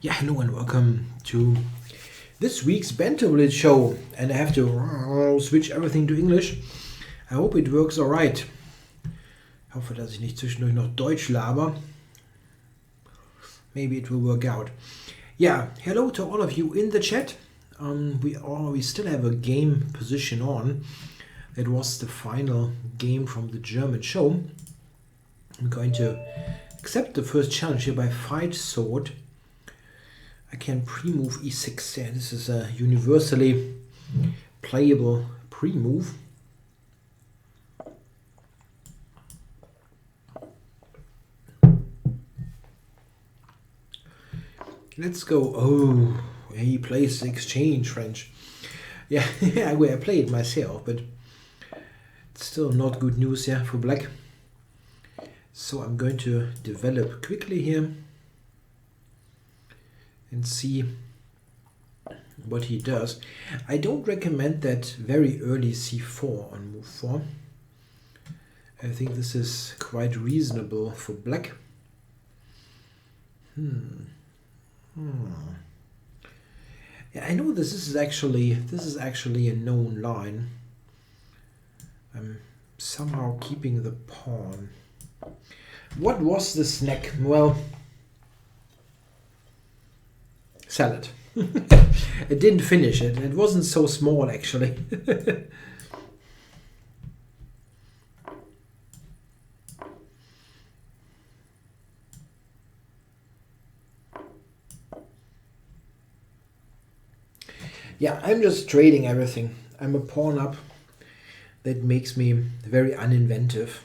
Yeah, hello and welcome to this week's Banter Blitz show. And I have to switch everything to English. I hope it works alright. Ich hoffe, dass ich nicht zwischendurch noch Deutsch laber. Maybe it will work out. Yeah, hello to all of you in the chat. We still have a game position on. It was the final game from the German show. I'm going to accept the first challenge here by Fight Sword. I can pre-move e6. Yeah, this is a universally playable pre-move. Let's go. Oh, he plays the exchange French. Yeah, I play it myself, but it's still not good news here for black. So I'm going to develop quickly here and see what he does. I don't recommend that very early c4 on move 4. I think this is quite reasonable for black. Yeah, I know this is actually a known line. I'm somehow keeping the pawn. What was the snack? Well, salad. I didn't finish it. It wasn't so small actually. Yeah, I'm just trading everything. I'm a pawn up. That makes me very uninventive.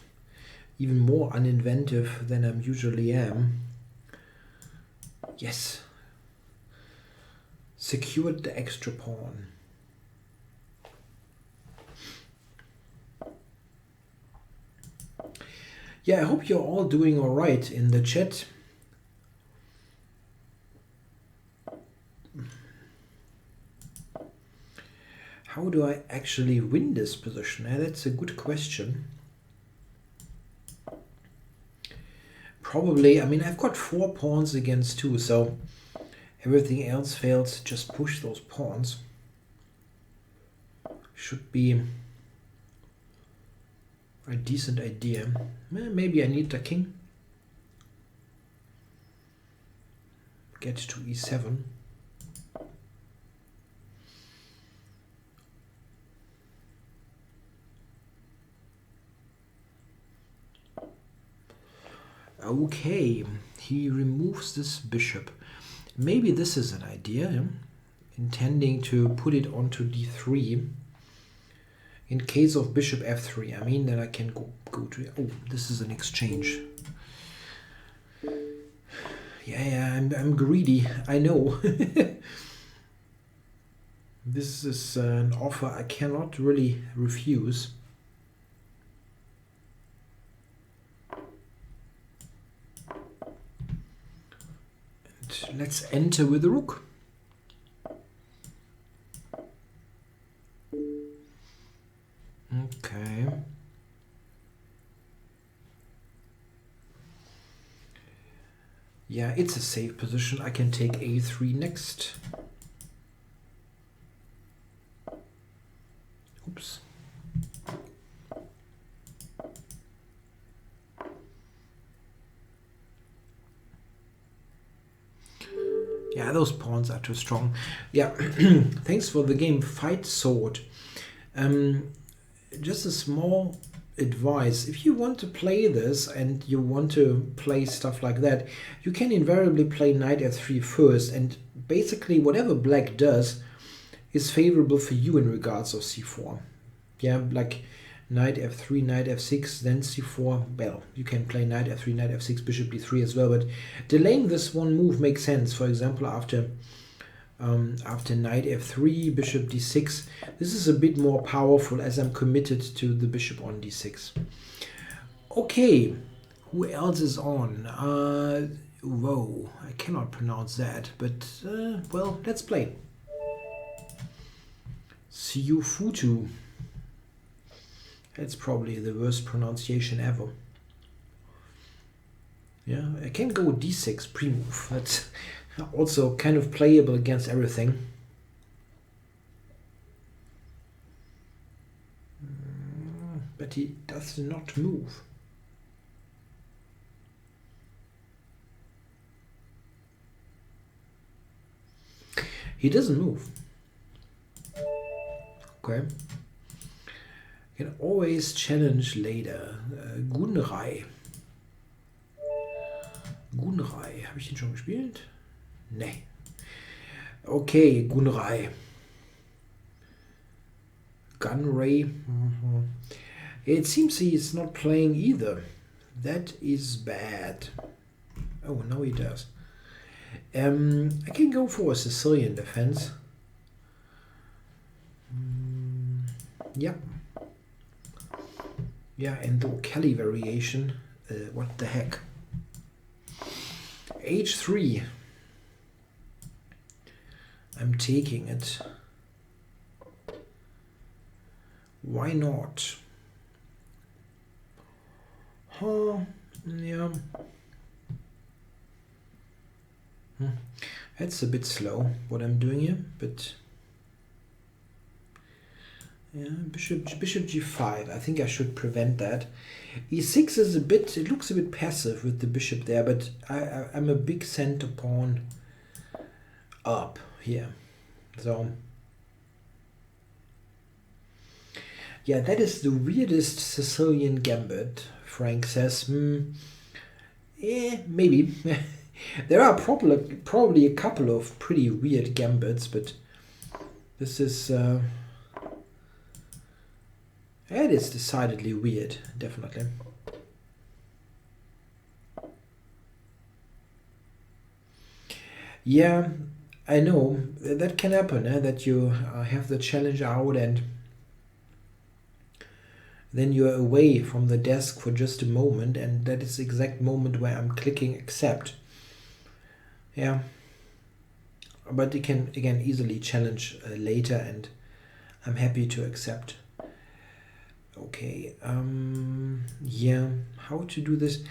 Even more uninventive than I usually am. Yes. Secured the extra pawn. Yeah, I hope you're all doing all right in the chat. How do I actually win this position? That's a good question. Probably, I mean, I've got 4 pawns against 2, so everything else fails. Just push those pawns. Should be a decent idea. Maybe I need the king. Get to e7. Okay, he removes this bishop. Maybe this is an idea, yeah? Intending to put it onto d3. In case of bishop f3, I mean, then I can go to... Oh, this is an exchange. Yeah, I'm greedy, I know. This is an offer I cannot really refuse. Let's enter with the rook. Okay. Yeah, it's a safe position. I can take a3 next. Oops. Yeah, those pawns are too strong. Yeah, thanks for the game. Fight Sword. Just a small advice. If you want to play this and you want to play stuff like that, you can invariably play knight f3 first, and basically whatever black does is favorable for you in regards of c4. Yeah, like knight f3, knight f6, then c4. Well, you can play knight f3, knight f6, bishop d3 as well, but delaying this one move makes sense. For example, after knight f3, bishop d6, this is a bit more powerful as I'm committed to the bishop on d6. Okay, who else is on? Whoa, I cannot pronounce that, but well, let's play. Siufutu. That's probably the worst pronunciation ever. Yeah, I can go d6 pre-move. That's Also kind of playable against everything. But he does not move. He doesn't move. Okay. You can always challenge later. Gunrei. Gunrei. Habe ich den schon gespielt? Nee. Okay, Gunrei. Gunray. It seems he is not playing either. That is bad. Oh, now he does. I can go for a Sicilian defense. Yeah. Yeah, and the Kelly variation. What the heck? H3. I'm taking it. Why not? Yeah. That's a bit slow what I'm doing here, but yeah, bishop g5. I think I should prevent that. e6 is a bit, it looks a bit passive with the bishop there, but I'm a big center pawn up here. So yeah, that is the weirdest Sicilian gambit, Frank says. Maybe. There are probably a couple of pretty weird gambits, but this is it is decidedly weird, definitely. Yeah, I know that can happen, that you have the challenge out and then you're away from the desk for just a moment, and that is the exact moment where I'm clicking accept. Yeah, but you can again easily challenge later, and I'm happy to accept. Okay, yeah, how to do this?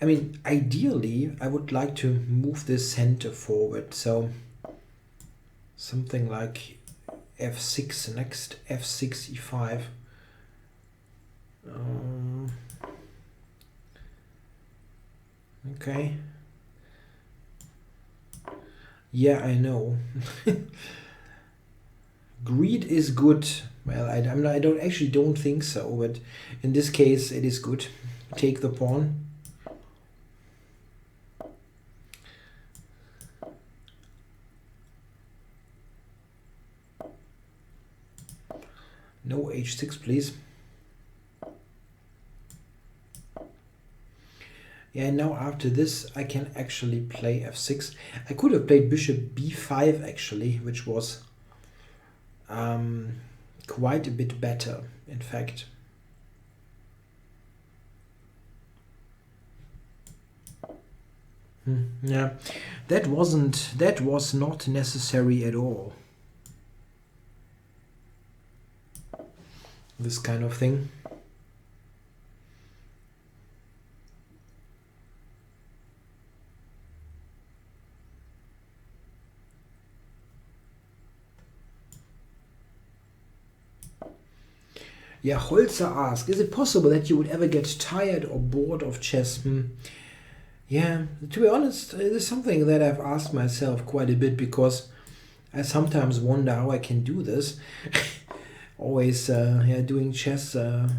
I mean, ideally, I would like to move this center forward, so something like f6 next, f6, e5. Okay. Yeah, I know. Greed is good. Well, I don't think so, but in this case it is good. Take the pawn. No h6, please. Yeah, now after this I can actually play f6. I could have played bishop b5 actually, which was quite a bit better, in fact. Yeah, that was not necessary at all. This kind of thing. Yeah, Holzer asks, is it possible that you would ever get tired or bored of chess? Yeah, to be honest, it is something that I've asked myself quite a bit, because I sometimes wonder how I can do this. Always doing chess the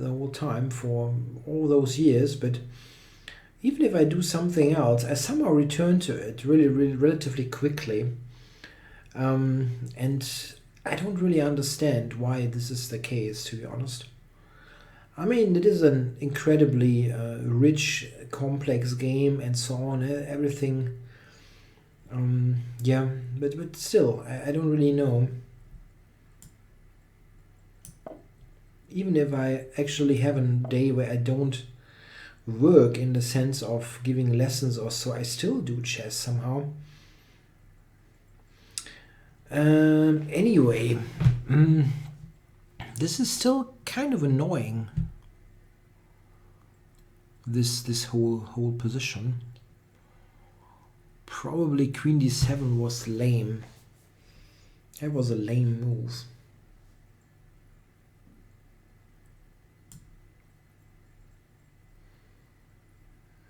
whole time for all those years, but even if I do something else, I somehow return to it really relatively quickly. And I don't really understand why this is the case, to be honest. I mean, it is an incredibly rich, complex game and so on, everything. Yeah, but still, I don't really know. Even if I actually have a day where I don't work in the sense of giving lessons or so, I still do chess somehow. Anyway, this is still kind of annoying. This whole position. Probably queen d7 was lame. That was a lame move.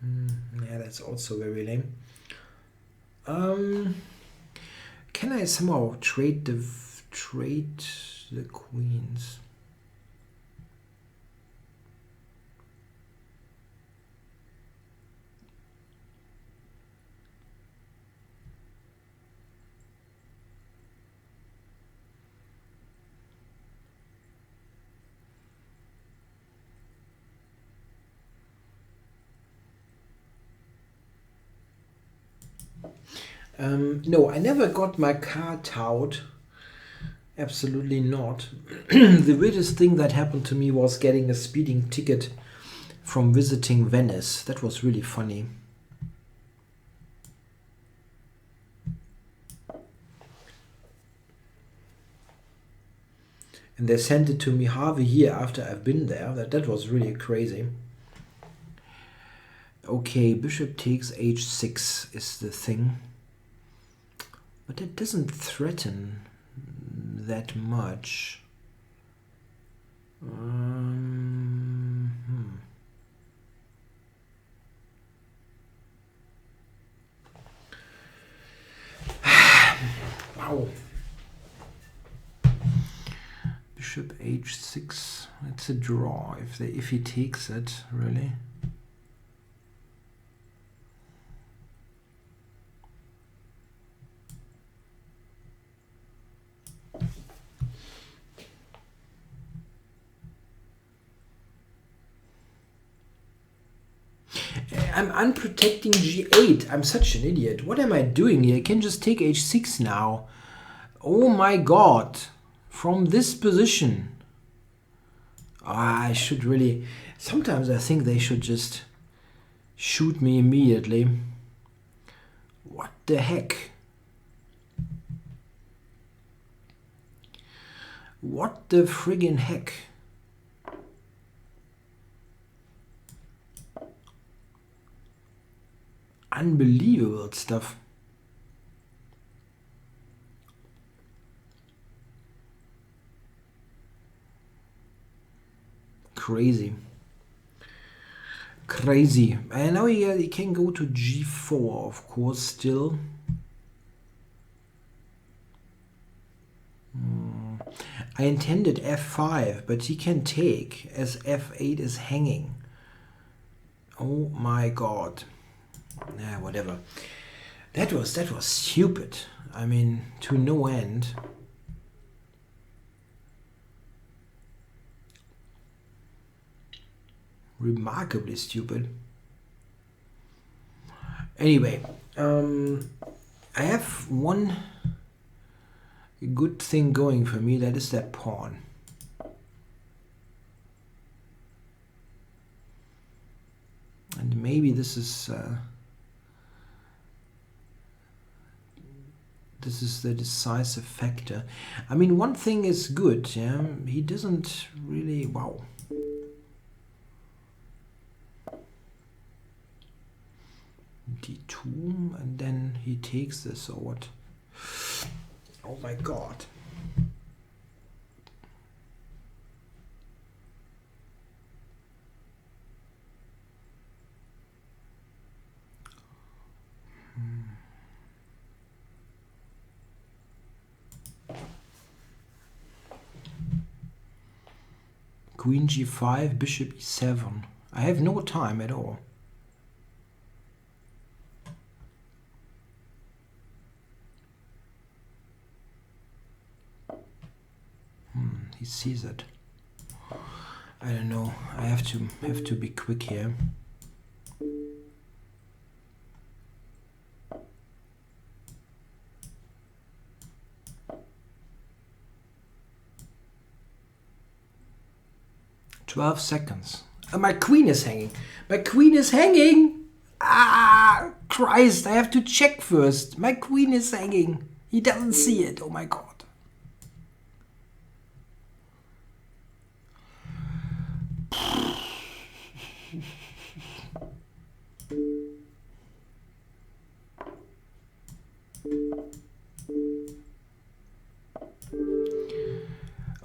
Yeah, that's also very lame. Can I somehow trade the queens? No, I never got my car towed. Absolutely not. The weirdest thing that happened to me was getting a speeding ticket from visiting Venice. That was really funny. And they sent it to me half a year after I've been there. That was really crazy. Okay, bishop takes h6 is the thing. But it doesn't threaten that much. Wow. Bishop h6. It's a draw if he takes it, really. I'm unprotecting g8. I'm such an idiot. What am I doing here? I can just take h6 now. Oh my god. From this position. I should really... Sometimes I think they should just shoot me immediately. What the heck? What the friggin' heck? Unbelievable stuff. Crazy. Crazy. And now he can go to g4, of course, still. I intended f5, but he can take as f8 is hanging. Oh my god. Nah, whatever. That was stupid. I mean, to no end. Remarkably stupid. Anyway, I have one good thing going for me. That is that pawn. And maybe this is the decisive factor. I mean, one thing is good. Yeah, he doesn't really. Wow. d2, and then he takes this, or what? Oh my god. Queen g5, bishop e7. I have no time at all. He sees it. I don't know. I have to be quick here. "12 seconds. My queen is hanging. My queen is hanging. Ah, Christ! I have to check first. My queen is hanging. He doesn't see it. Oh my god.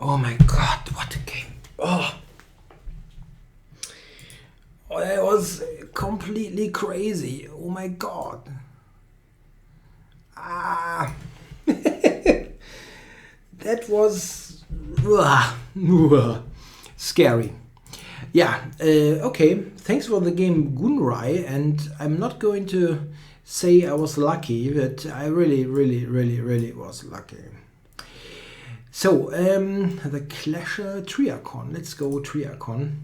Oh my god, what a game. Oh, that was completely crazy. Oh my god. Ah. That was scary. Yeah, okay. Thanks for the game, Gunrai. And I'm not going to say I was lucky, but I really was lucky. So, the Clasher Triacon. Let's go Triacon.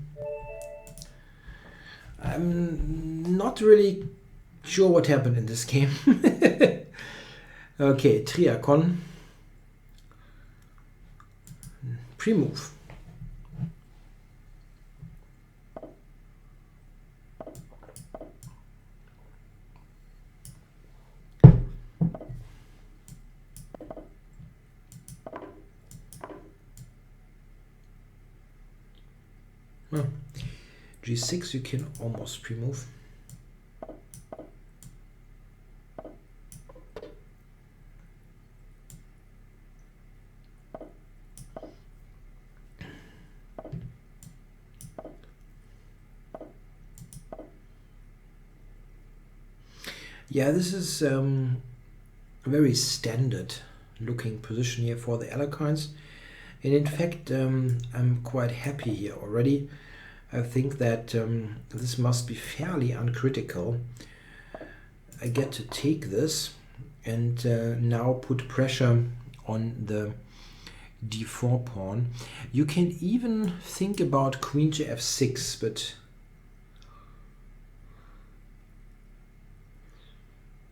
I'm not really sure what happened in this game. Okay, Triacon. Pre-move. Well, G6 you can almost pre-move. Yeah, this is a very standard looking position here for the Alakines. And in fact, I'm quite happy here already. I think that this must be fairly uncritical. I get to take this and now put pressure on the d4 pawn. You can even think about queen to f6, but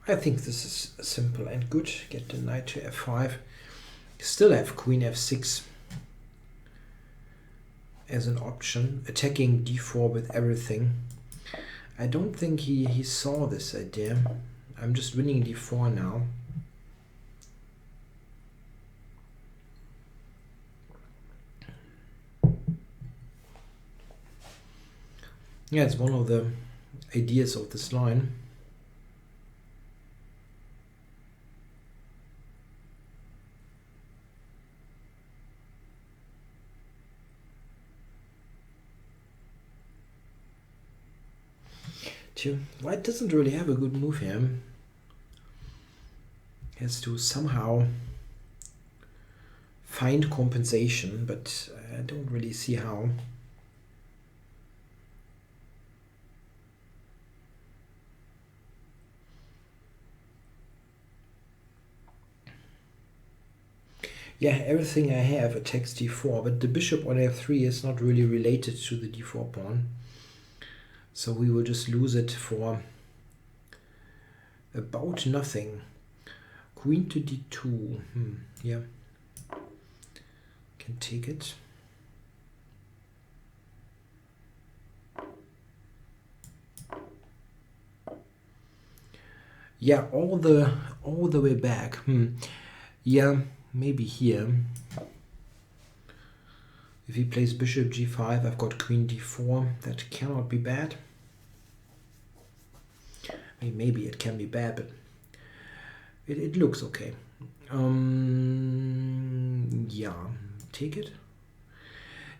I think this is simple and good. Get the knight to f5. Still have queen f6 as an option, attacking d4 with everything. I don't think he saw this idea. I'm just winning d4 now. Yeah, it's one of the ideas of this line. White doesn't really have a good move here. He has to somehow find compensation, but I don't really see how. Yeah, everything I have attacks d4, but the bishop on f3 is not really related to the d4 pawn. So we will just lose it for about nothing. Queen to d2. Yeah. Can take it. Yeah, all the way back. Yeah, maybe here. If he plays bishop g5, I've got queen d4. That cannot be bad. I mean, maybe it can be bad, but it looks okay. Yeah, take it.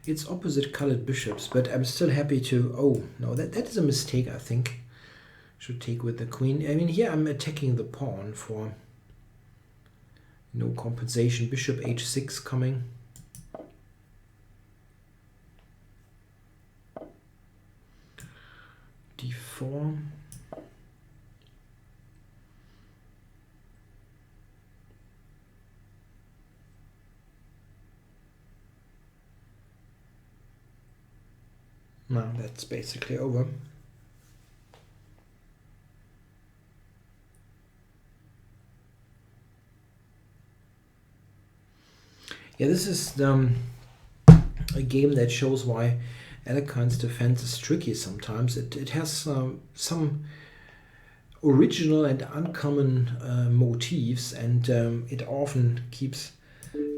It's opposite colored bishops, but I'm still happy to... Oh, no, that is a mistake, I think. Should take with the queen. I mean, here I'm attacking the pawn for no compensation. Bishop h6 coming. d4. Now that's basically over. Yeah, this is a game that shows why Alakine's defense is tricky sometimes. It has some original and uncommon motifs, and it often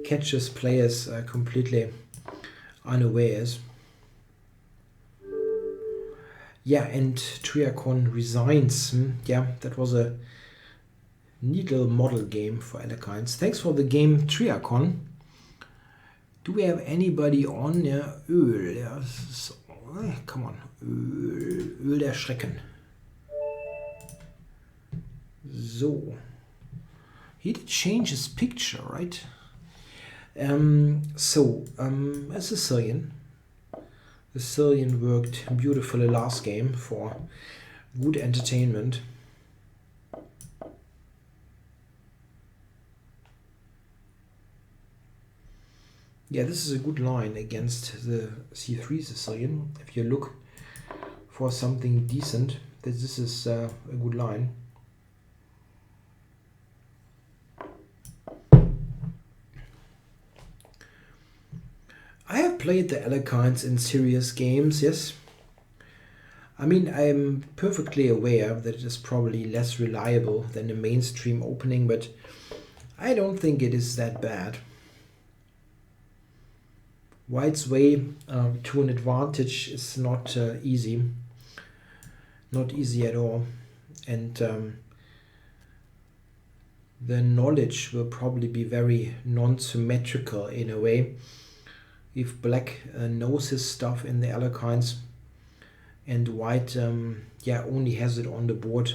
catches players completely unawares. Yeah, and Triacon resigns. Yeah, that was a neat little model game for Alakines. Thanks for the game, Triacon. Do we have anybody on? Ja, Öl. Ja, so, come on. Öl der Schrecken. So. He did change his picture, right? A Sicilian. The Sicilian worked beautifully last game for good entertainment. Yeah, this is a good line against the c3 Sicilian. If you look for something decent, this is a good line. I have played the Alakines in serious games, yes. I mean, I'm perfectly aware that it is probably less reliable than the mainstream opening, but I don't think it is that bad. White's way to an advantage is not easy. Not easy at all. And the knowledge will probably be very non-symmetrical in a way. If black knows his stuff in the Alakines and white only has it on the board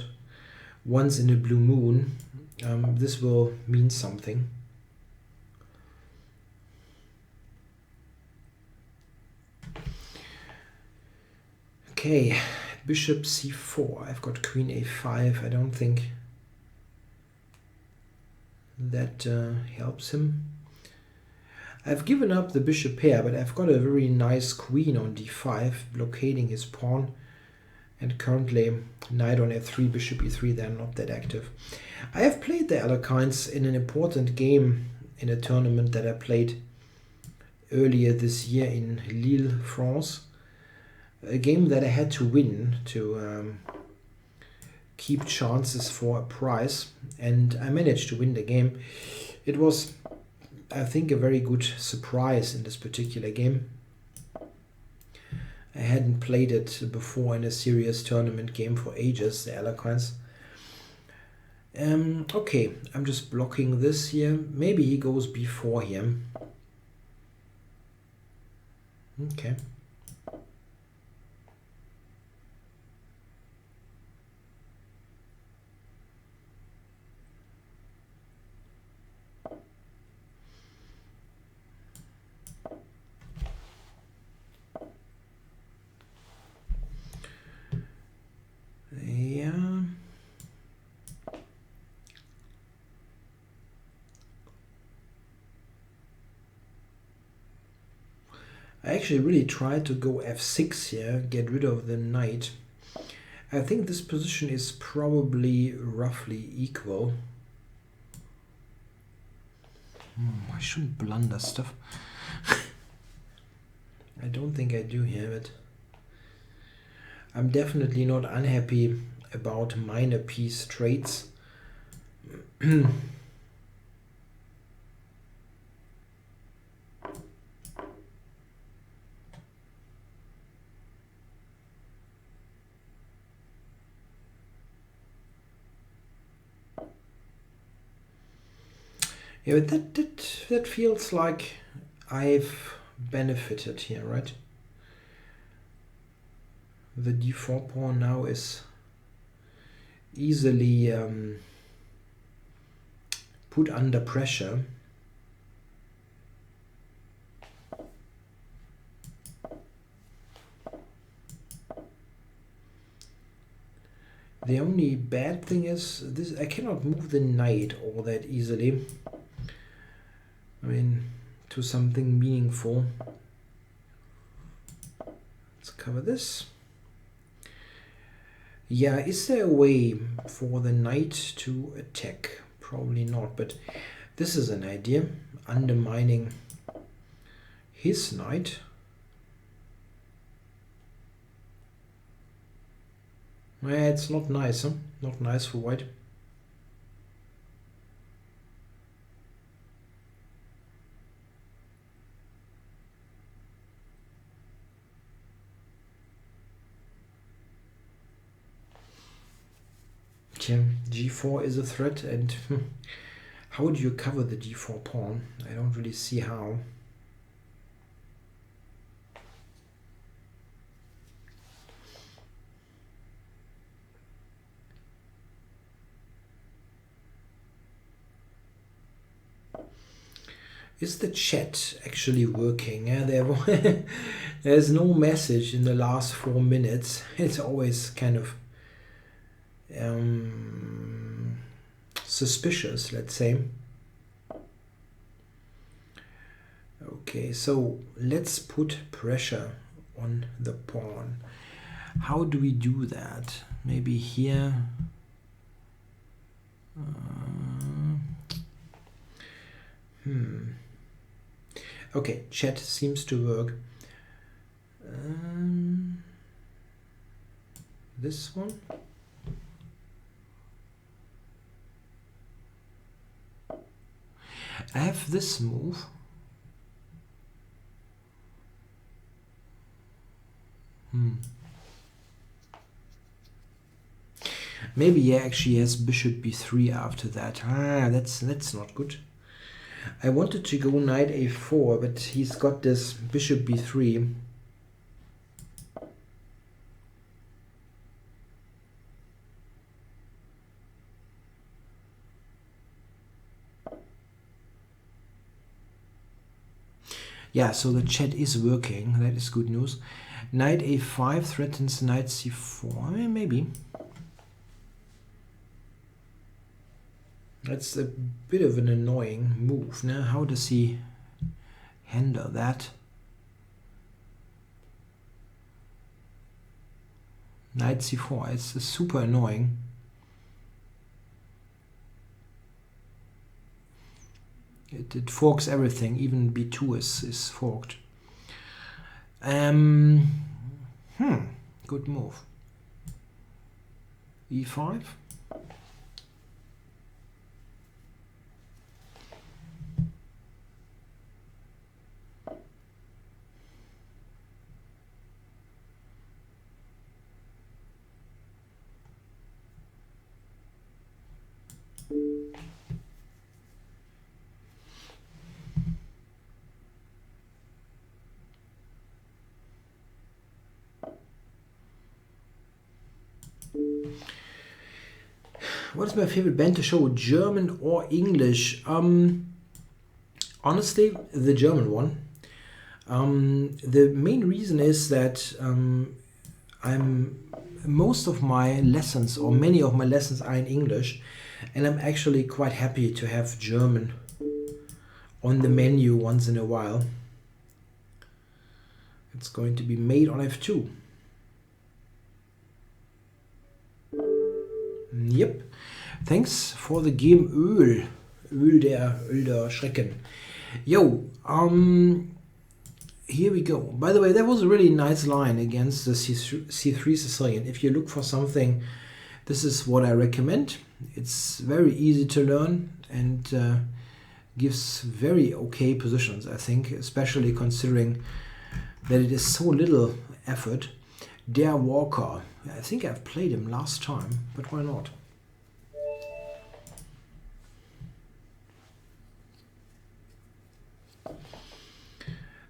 once in a blue moon, this will mean something. Okay, bishop c4. I've got queen a5. I don't think that helps him. I've given up the bishop pair, but I've got a very nice queen on d5, blockading his pawn. And currently, knight on f3, bishop e3, they're not that active. I have played the Alakines in an important game in a tournament that I played earlier this year in Lille, France. A game that I had to win to keep chances for a prize. And I managed to win the game. It was, I think, a very good surprise in this particular game. I hadn't played it before in a serious tournament game for ages, the Alakines. Okay, I'm just blocking this here. Maybe he goes b4 here. Okay. Yeah. I actually really tried to go f6 here, get rid of the knight. I think this position is probably roughly equal. I shouldn't blunder stuff. I don't think I do here, but I'm definitely not unhappy about minor piece traits. Yeah, but that feels like I've benefited here, right? The d4 pawn now is easily put under pressure. The only bad thing is this: I cannot move the knight all that easily. I mean, to something meaningful. Let's cover this. Yeah, is there a way for the knight to attack? Probably not, but this is an idea. Undermining his knight. Yeah, it's not nice, huh? Not nice for white. G4 is a threat, and how do you cover the d4 pawn? I don't really see how. Is the chat actually working? Yeah, there's no message in the last 4 minutes. It's always kind of suspicious, let's say. Okay, so let's put pressure on the pawn. How do we do that? Maybe here. Okay, chat seems to work. This one. I have this move. Maybe he actually has bishop b3 after that. That's not good. I wanted to go knight a4, but he's got this bishop b3. Yeah, so the chat is working. That is good news. Knight a5 threatens knight c4. I mean, maybe. That's a bit of an annoying move. Now, how does he handle that? Knight c4. It's super annoying. It forks everything. Even b2 is forked. Good move. e5. What is my favorite banter show, German or English? Honestly, the German one. The main reason is that most of my lessons, or many of my lessons, are in English, and I'm actually quite happy to have German on the menu once in a while. It's going to be mate on f2. Yep. Thanks for the game Öl. Öl der Schrecken. Yo, here we go. By the way, that was a really nice line against the C3 Sicilian. If you look for something, this is what I recommend. It's very easy to learn and gives very okay positions, I think, especially considering that it is so little effort. Der Walker. I think I've played him last time, but why not?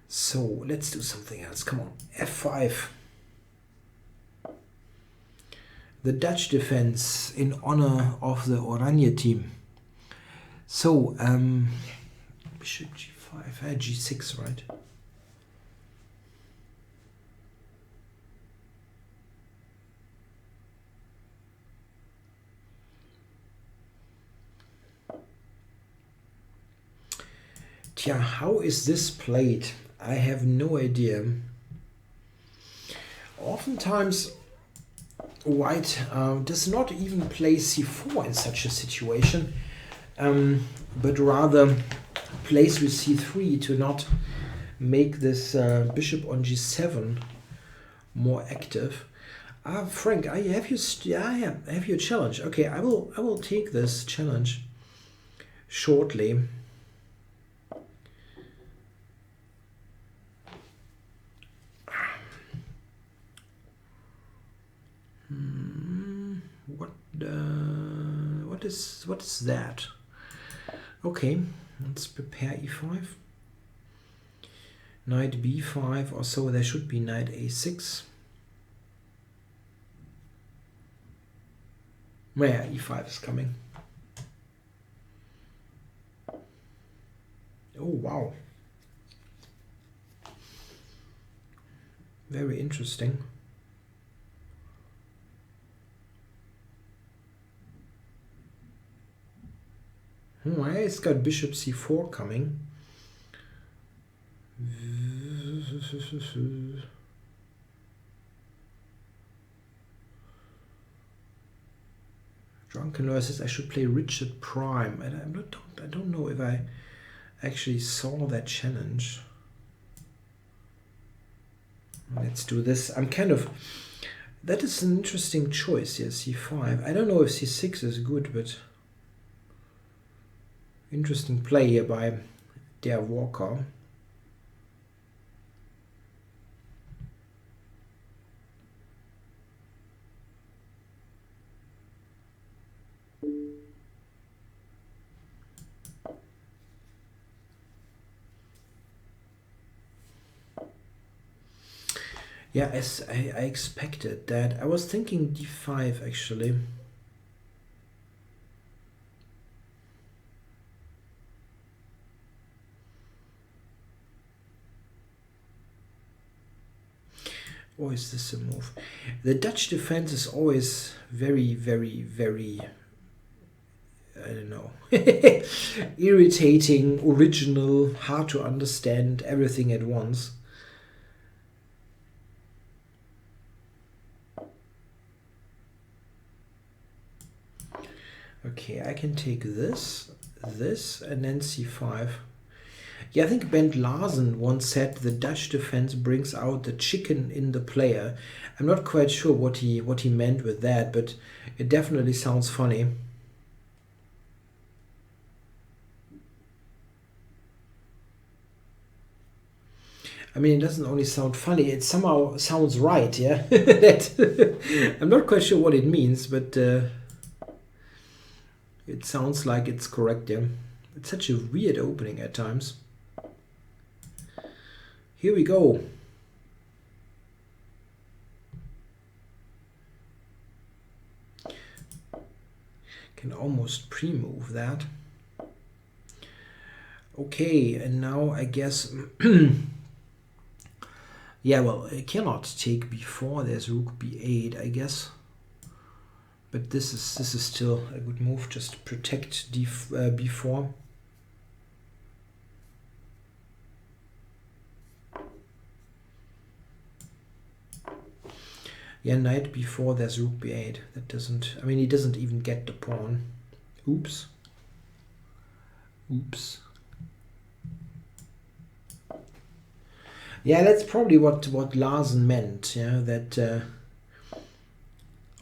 So let's do something else. Come on, f5. The Dutch defense in honor of the Oranje team. So bishop g5, g6, right? Tja, how is this played? I have no idea. Oftentimes, white does not even play c4 in such a situation, but rather plays with c3 to not make this bishop on g7 more active. Frank, I have your challenge. Okay, I will take this challenge shortly. What is that? Okay, let's prepare e5. Knight b5 or so. There should be knight a6. Yeah, e5 is coming. Oh, wow. Very interesting. It's got bishop c4 coming. Drunken Lawyer says I should play Richard Prime, and I don't know if I actually saw that challenge. Let's do this. That is an interesting choice here, c5. I don't know if c6 is good, but interesting play here by Der Walker. Yeah, as I expected that. I was thinking d5 actually. Or is this a move? The Dutch defense is always very, very, very, I don't know, irritating, original, hard to understand, everything at once. Okay, I can take this, and then c5. Yeah, I think Bent Larsen once said the Dutch defense brings out the chicken in the player. I'm not quite sure what he meant with that, but it definitely sounds funny. I mean, it doesn't only sound funny, it somehow sounds right, yeah? I'm not quite sure what it means, but it sounds like it's correct, yeah? It's such a weird opening at times. Here we go. Can almost pre-move that. Okay, and now I guess... yeah, well, I cannot take b4. There's rook b8, I guess. But this is still a good move, just to protect b4. Yeah, knight b4, there's rook b8. That doesn't, I mean, he doesn't even get the pawn. Oops. Oops. Yeah, that's probably what Larsen meant, yeah, that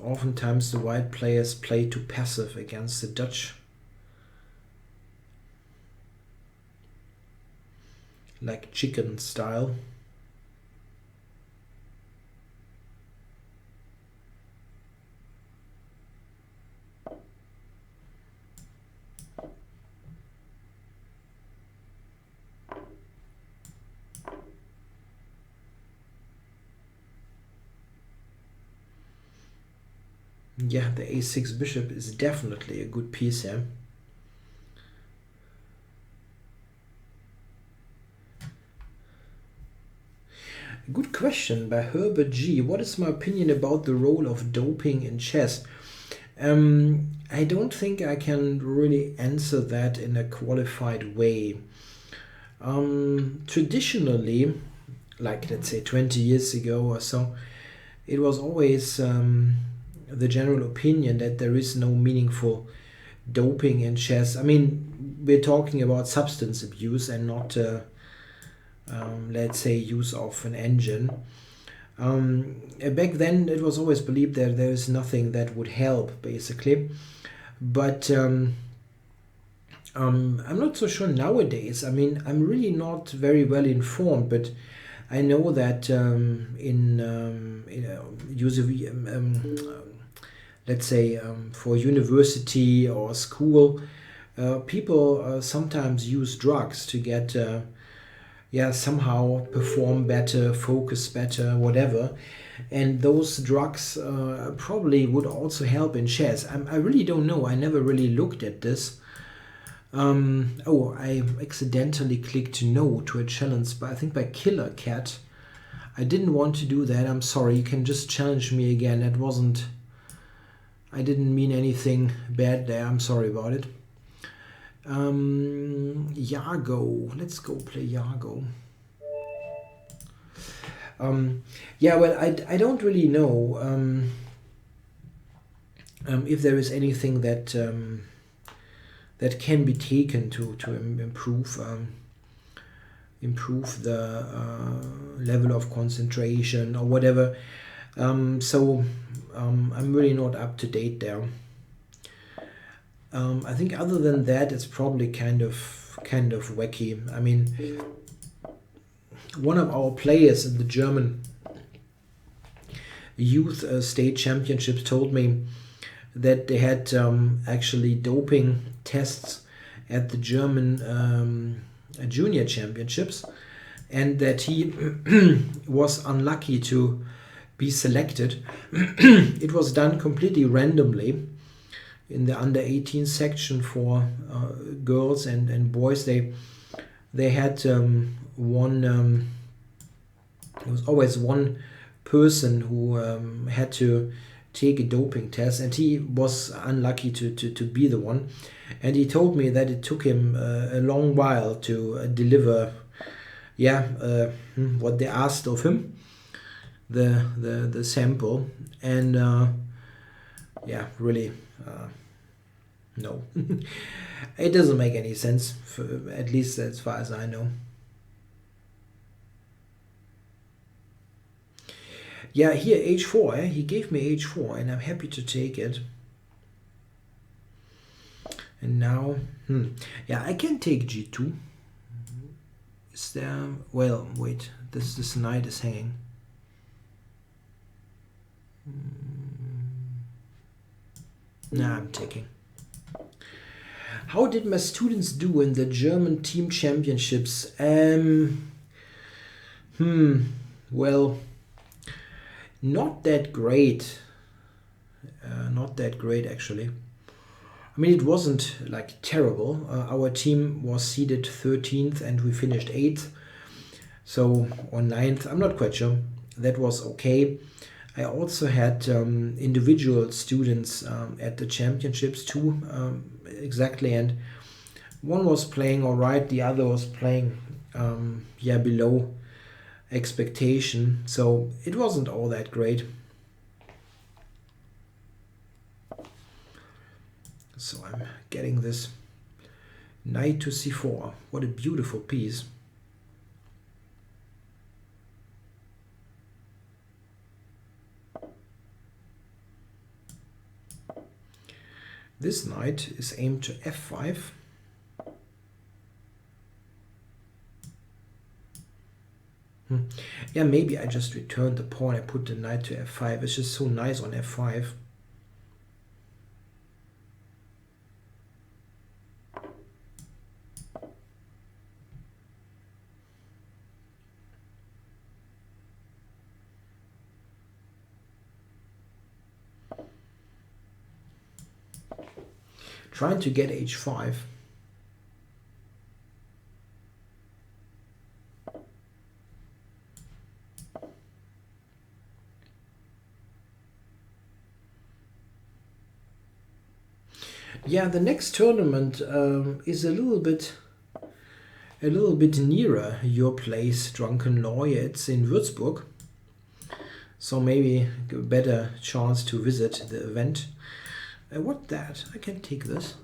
oftentimes the white players play too passive against the Dutch. Like chicken style. Yeah, the a6 bishop is definitely a good piece here. Good question by Herbert G. What is my opinion about the role of doping in chess? I don't think I can really answer that in a qualified way. Traditionally, like let's say 20 years ago or so, it was always the general opinion that there is no meaningful doping in chess. I mean, we're talking about substance abuse and not, let's say, use of an engine. Back then, it was always believed that there is nothing that would help, basically. But I'm not so sure nowadays. I mean, I'm really not very well informed, but I know that usually, let's say, for university or school, people sometimes use drugs to get, somehow perform better, focus better, whatever. And those drugs probably would also help in chess. I really don't know. I never really looked at this. Oh, I accidentally clicked no to a challenge, but I think by Killer Cat. I didn't want to do that. I'm sorry. You can just challenge me again. That wasn't. I didn't mean anything bad there. I'm sorry about it. Yago. Let's go play Yago. Yeah, well, I don't really know if there is anything that that can be taken to improve the level of concentration or whatever. So I'm really not up to date there. I think other than that, it's probably kind of wacky. I mean, one of our players in the German youth state championships told me that they had actually doping tests at the German junior championships, and that he was unlucky to be selected. It was done completely randomly in the under 18 section for girls and boys. They had one. There was always one person who had to take a doping test, and he was unlucky to be the one. And he told me that it took him a long while to deliver, what they asked of him, the sample, and really, no, it doesn't make any sense, at least as far as I know. Yeah, here h4, he gave me h4, and I'm happy to take it. And now, yeah, I can take g2. Is there, well, wait, this knight is hanging. Nah, I'm taking. How did my students do in the German team championships? Well, not that great. Not that great, actually. I mean, it wasn't like terrible. Our team was seeded 13th and we finished 8th. So, or 9th, I'm not quite sure. That was okay. I also had individual students at the championships too, exactly. And one was playing all right, the other was playing below expectation. So it wasn't all that great. So I'm getting this knight to c4. What a beautiful piece. This knight is aimed to f5. Yeah, maybe I just returned the pawn. I put the knight to f5. It's just so nice on f5. Trying to get h5. Yeah, the next tournament is a little bit nearer your place, Drunken Lawyer. It's in Würzburg, so maybe a better chance to visit the event. What that? I can take this.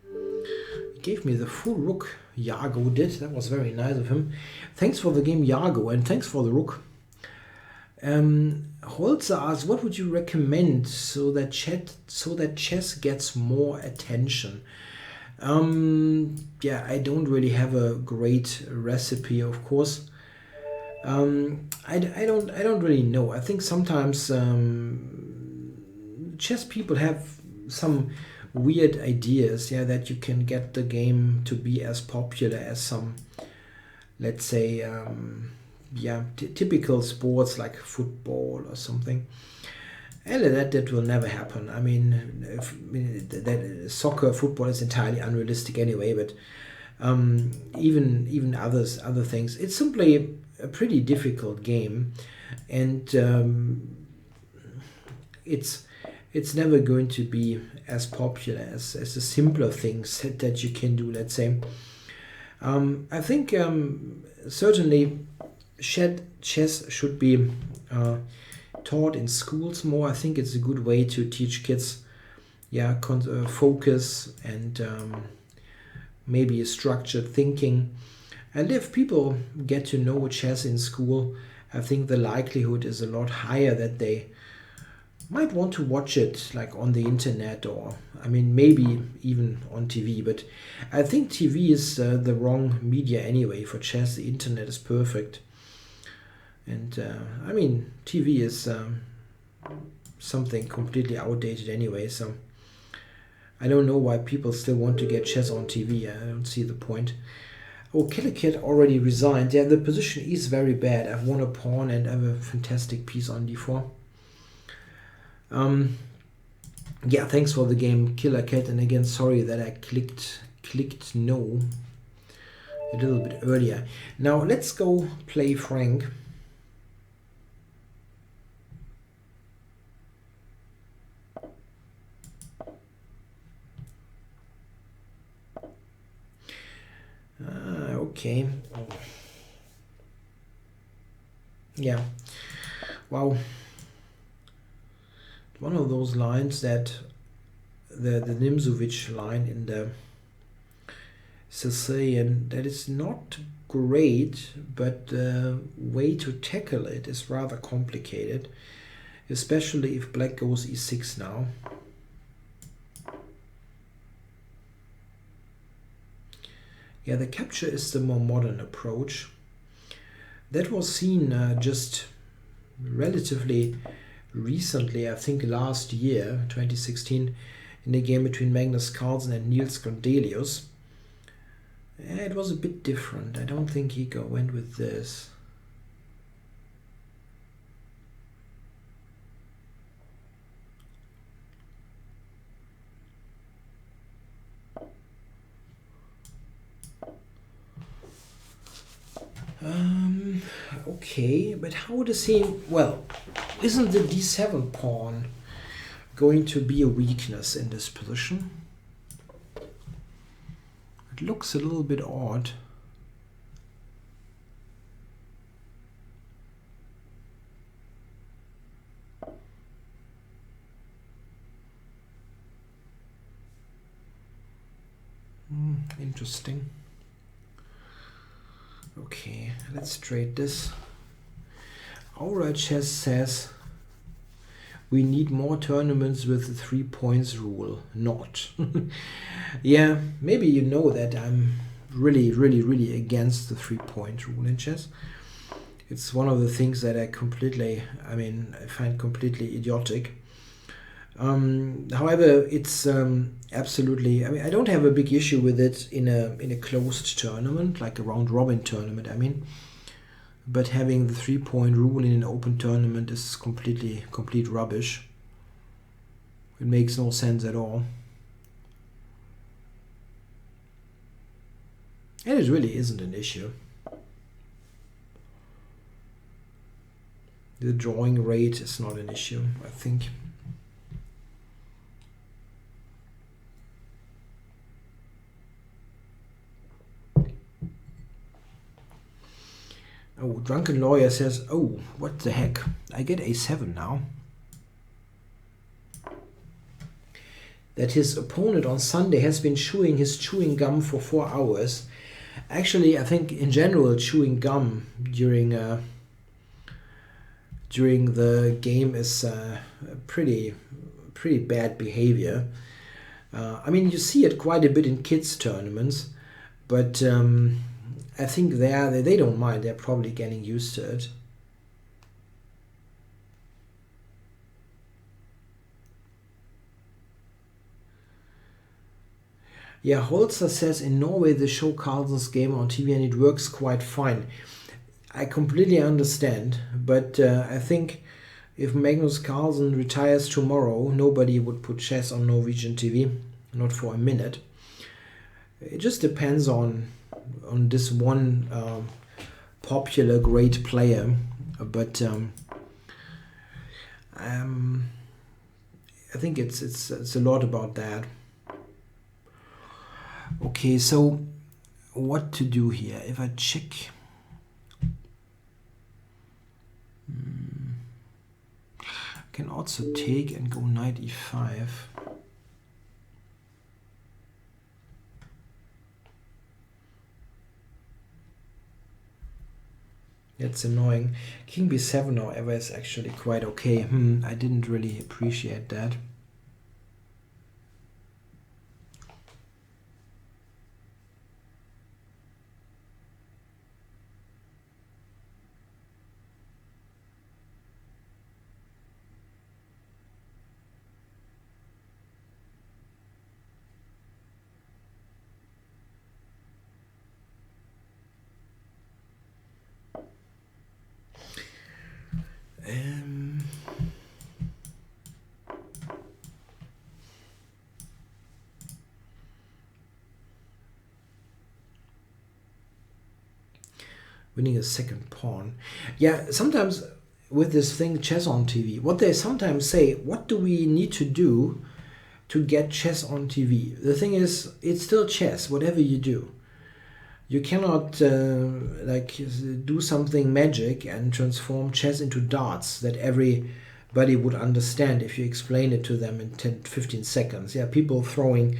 He gave me the full rook. Jago did. That was very nice of him. Thanks for the game, Jago, and thanks for the rook. Holzer asks, what would you recommend so that chess gets more attention? Yeah, I don't really have a great recipe, of course. I don't really know. I think sometimes chess people have some weird ideas, that you can get the game to be as popular as some, let's say, typical sports like football or something. And that will never happen. I mean, that soccer, football is entirely unrealistic anyway. But even other things, it's simply a pretty difficult game, and it's never going to be as popular as the simpler things that you can do. Let's say. I think certainly chess should be taught in schools more. I think it's a good way to teach kids, focus and maybe a structured thinking. And if people get to know chess in school, I think the likelihood is a lot higher that they might want to watch it like on the internet, or I mean maybe even on TV. But I think TV is the wrong media anyway for chess. The internet is perfect. And I mean TV is something completely outdated anyway, so I don't know why people still want to get chess on TV. I don't see the point. Oh, Killer Cat already resigned. Yeah, the position is very bad. I've won a pawn and I have a fantastic piece on d4. Yeah, thanks for the game, Killer Cat. And again, sorry that I clicked no a little bit earlier. Now let's go play Frank. Okay. Yeah. Wow. One of those lines that the Nimzowitsch line in the Sicilian, that is not great, but the way to tackle it is rather complicated, especially if black goes e6 now. Yeah, the capture is the more modern approach. That was seen just relatively recently, I think last year, 2016, in a game between Magnus Carlsen and Niels Grandelius. Yeah, it was a bit different. I don't think he went with this. Okay, but how does he... Well, isn't the d7 pawn going to be a weakness in this position? It looks a little bit odd. Interesting. Okay, let's trade this. Our chess says we need more tournaments with the 3 points rule. Not. Yeah, maybe you know that I'm really against the 3-point rule in chess. It's one of the things that I find completely idiotic. However, it's absolutely... I don't have a big issue with it in a closed tournament, like a round-robin tournament, But having the 3-point rule in an open tournament is complete rubbish. It makes no sense at all. And it really isn't an issue. The drawing rate is not an issue, I think. Oh, Drunken Lawyer says, oh, what the heck? I get a7 now. That his opponent on Sunday has been chewing his chewing gum for 4 hours. Actually, I think in general, chewing gum during the game is pretty bad behavior. You see it quite a bit in kids' tournaments, but I think they don't mind. They're probably getting used to it. Yeah, Holzer says in Norway they show Carlsen's game on TV and it works quite fine. I completely understand, but I think if Magnus Carlsen retires tomorrow, nobody would put chess on Norwegian TV, not for a minute. It just depends on this one popular great player, but I think it's a lot about that. Okay, so what to do here? If I check, I can also take and go knight e5. That's annoying. King b7, however, is actually quite okay. I didn't really appreciate that. Winning a second pawn. Yeah, sometimes with this thing, chess on TV, what they sometimes say, what do we need to do to get chess on TV? The thing is, it's still chess, whatever you do. You cannot like do something magic and transform chess into darts that everybody would understand if you explain it to them in 10-15 seconds. Yeah, people throwing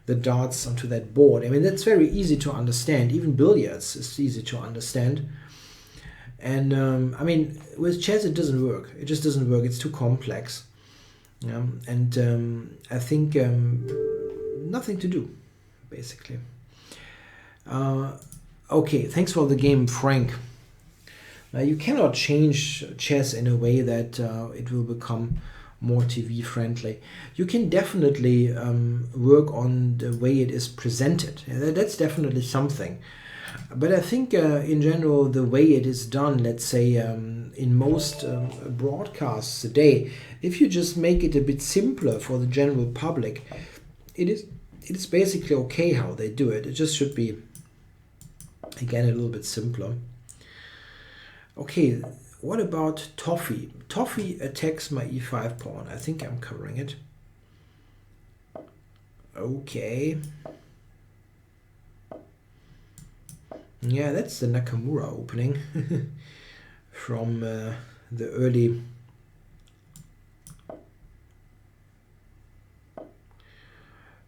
the darts onto that board. I mean, that's very easy to understand. Even billiards is easy to understand. And I mean, with chess it doesn't work. It just doesn't work. It's too complex. Yeah, and I think nothing to do, basically. Okay, thanks for the game, Frank. Now, you cannot change chess in a way that it will become more TV friendly. You can definitely work on the way it is presented. That's definitely something. But I think in general, the way it is done, let's say in most broadcasts today, if you just make it a bit simpler for the general public, it is basically okay how they do it. It just should be, again, a little bit simpler. Okay, what about Toffee? Toffee attacks my e5 pawn. I think I'm covering it. Okay. Yeah, that's the Nakamura opening from the early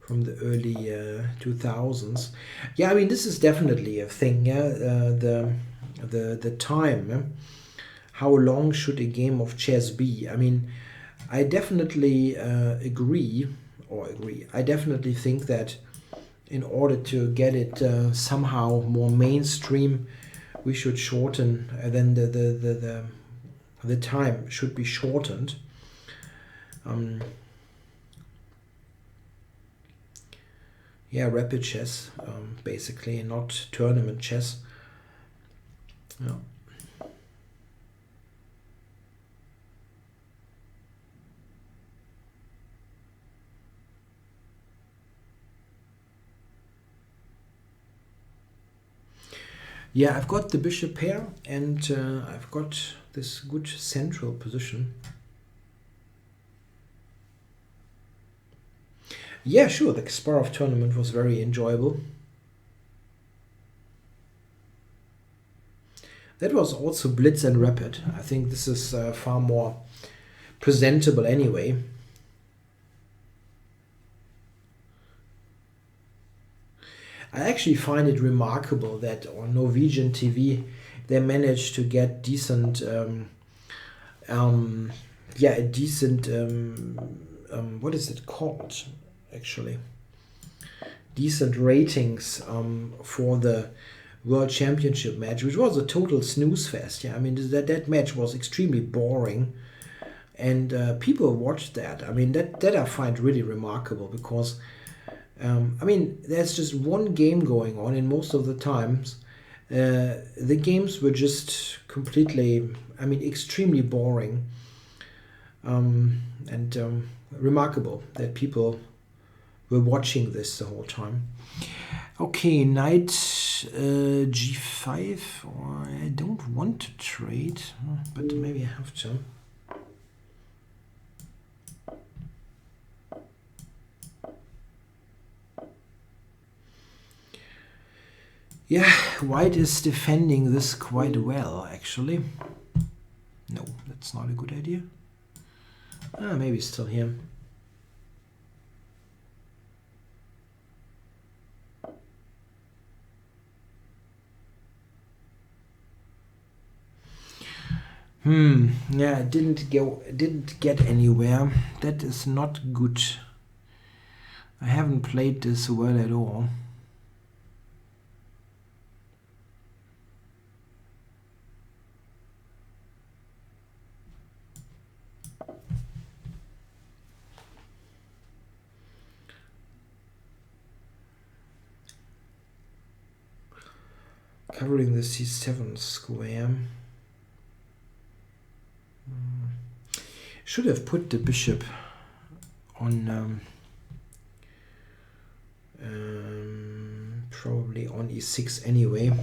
2000s. Yeah, I mean, this is definitely a thing. Yeah, the time. Yeah? How long should a game of chess be? I mean, I definitely agree. I definitely think that in order to get it somehow more mainstream, we should shorten. Then the time should be shortened. Yeah, rapid chess, basically, not tournament chess. Yeah. Yeah, I've got the bishop pair, and I've got this good central position. Yeah, sure, the Kasparov tournament was very enjoyable. That was also blitz and rapid. I think this is far more presentable anyway. I actually find it remarkable that on Norwegian TV they managed to get decent, what is it called actually? Decent ratings for the World Championship match, which was a total snooze fest. Yeah, I mean that match was extremely boring, and people watched that. I mean that I find really remarkable because. I mean, there's just one game going on, and most of the times the games were just completely, I mean, extremely boring. and remarkable that people were watching this the whole time. Okay, knight g5. Or I don't want to trade, but maybe I have to. Yeah, white is defending this quite well, actually. No, that's not a good idea. Maybe still here. Yeah, it didn't get anywhere. That is not good. I haven't played this well at all. Covering the c7 square. Should have put the bishop on probably on e6 anyway.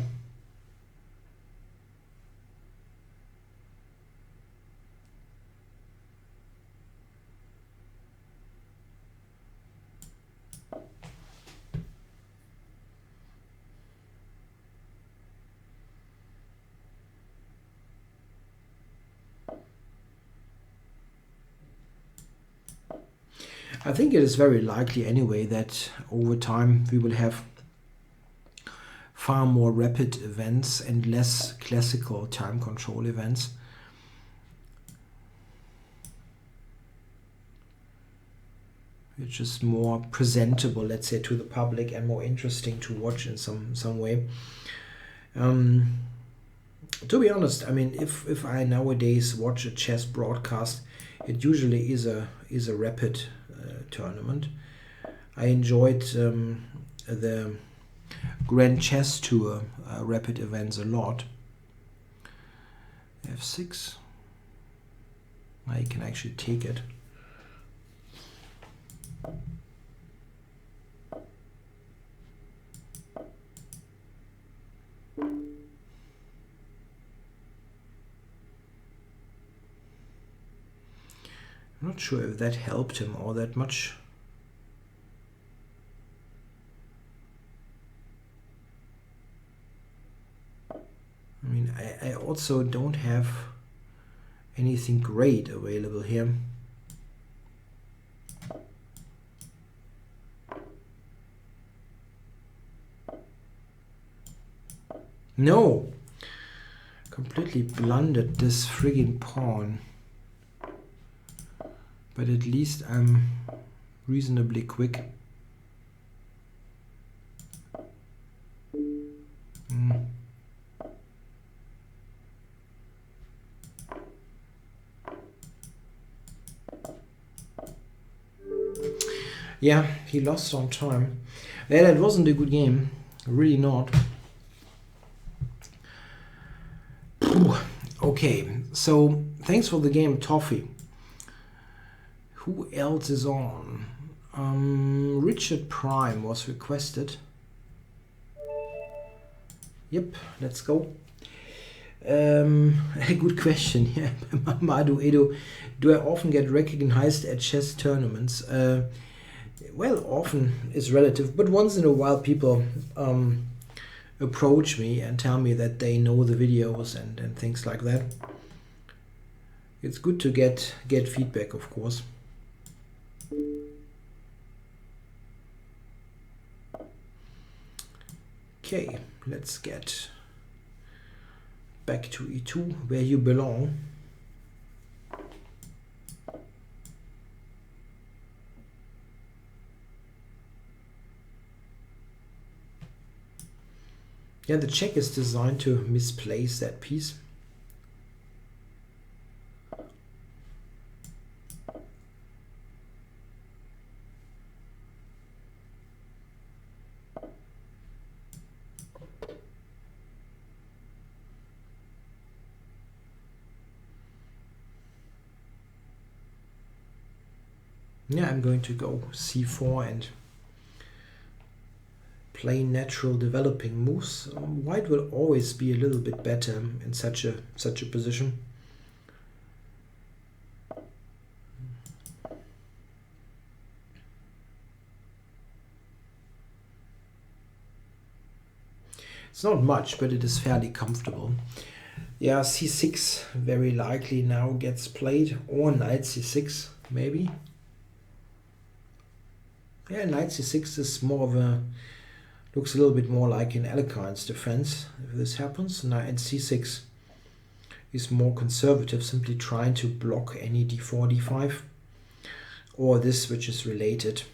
I think it is very likely anyway that over time we will have far more rapid events and less classical time control events. Which is more presentable, let's say, to the public and more interesting to watch in some way. To be honest, I mean, if I nowadays watch a chess broadcast, it usually is a rapid tournament. I enjoyed the Grand Chess Tour rapid events a lot. F6. I can actually take it. I'm not sure if that helped him all that much. I mean, I also don't have anything great available here. No! Completely blundered this friggin' pawn. But at least I'm reasonably quick. Yeah, he lost on time. Yeah, that wasn't a good game. Really not. Okay, so thanks for the game, Toffee. Who else is on? Richard Prime was requested. Yep, let's go. A good question. Yeah, Madu Edo. Do I often get recognized at chess tournaments? Well, often is relative, but once in a while people approach me and tell me that they know the videos and things like that. It's good to get feedback, of course. Okay, let's get back to e2, where you belong. Yeah, the check is designed to misplace that piece. Yeah, I'm going to go c4 and play natural developing moves. White will always be a little bit better in such a position. It's not much, but it is fairly comfortable. Yeah, c6 very likely now gets played, or knight c6 maybe. Yeah, knight c6 is more of a, looks a little bit more like in Alakine's defense if this happens. Knight c6 is more conservative, simply trying to block any d4, d5, or this which is related.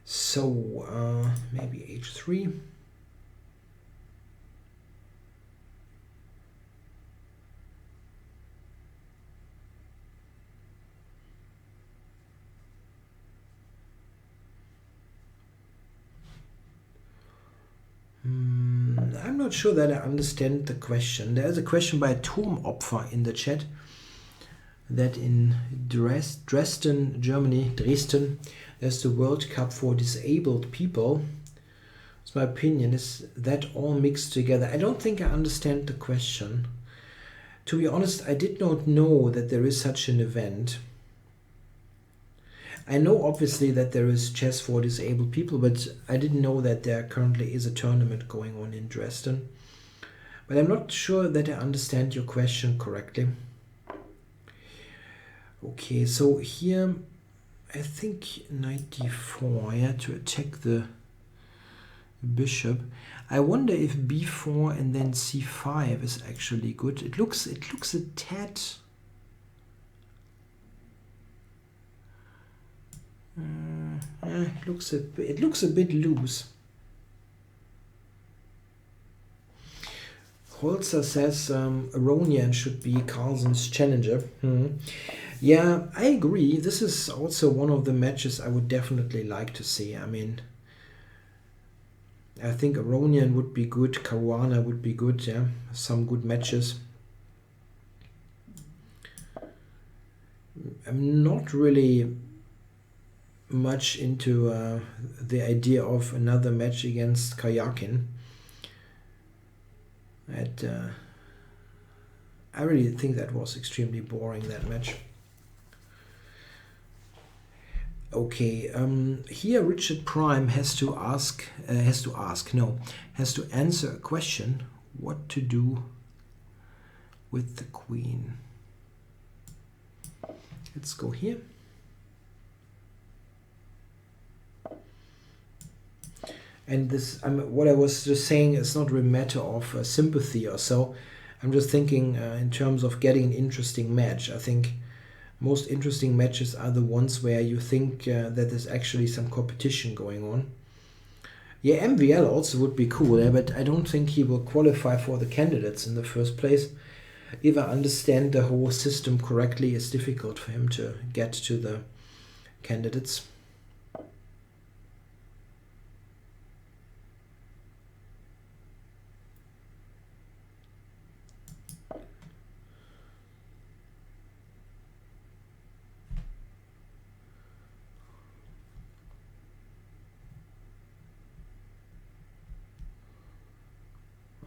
So maybe h3. I'm not sure that I understand the question. There is a question by Turmopfer in the chat that in Dresden, Germany, there's the World Cup for disabled people. It's my opinion. Is that all mixed together? I don't think I understand the question. To be honest, I did not know that there is such an event. I know obviously that there is chess for disabled people, but I didn't know that there currently is a tournament going on in Dresden. But I'm not sure that I understand your question correctly. Okay, so here I think knight d4, yeah, to attack the bishop. I wonder if b4 and then c5 is actually good. It looks a tad. It looks a bit loose. Holzer says Aronian should be Carlsen's challenger. Yeah, I agree. This is also one of the matches I would definitely like to see. I mean, I think Aronian would be good, Caruana would be good, yeah. Some good matches. I'm not really much into the idea of another match against Kayakin. I really think that was extremely boring, that match. Okay, here Richard Prime has to answer a question: what to do with the queen. Let's go here. And this, what I was just saying is not really a matter of sympathy or so. I'm just thinking in terms of getting an interesting match. I think most interesting matches are the ones where you think that there's actually some competition going on. Yeah, MVL also would be cool, yeah, but I don't think he will qualify for the candidates in the first place. If I understand the whole system correctly, it's difficult for him to get to the candidates.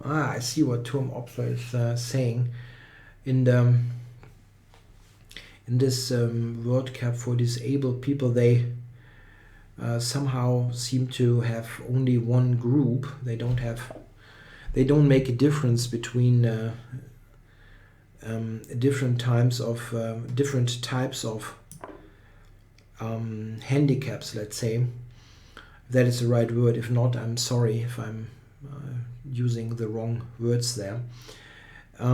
I see what Turmopfer is saying. In this World Cup for disabled people, they somehow seem to have only one group. They don't make a difference between different types of handicaps, let's say. If that is the right word. If not, I'm sorry if I'm using the wrong words there. I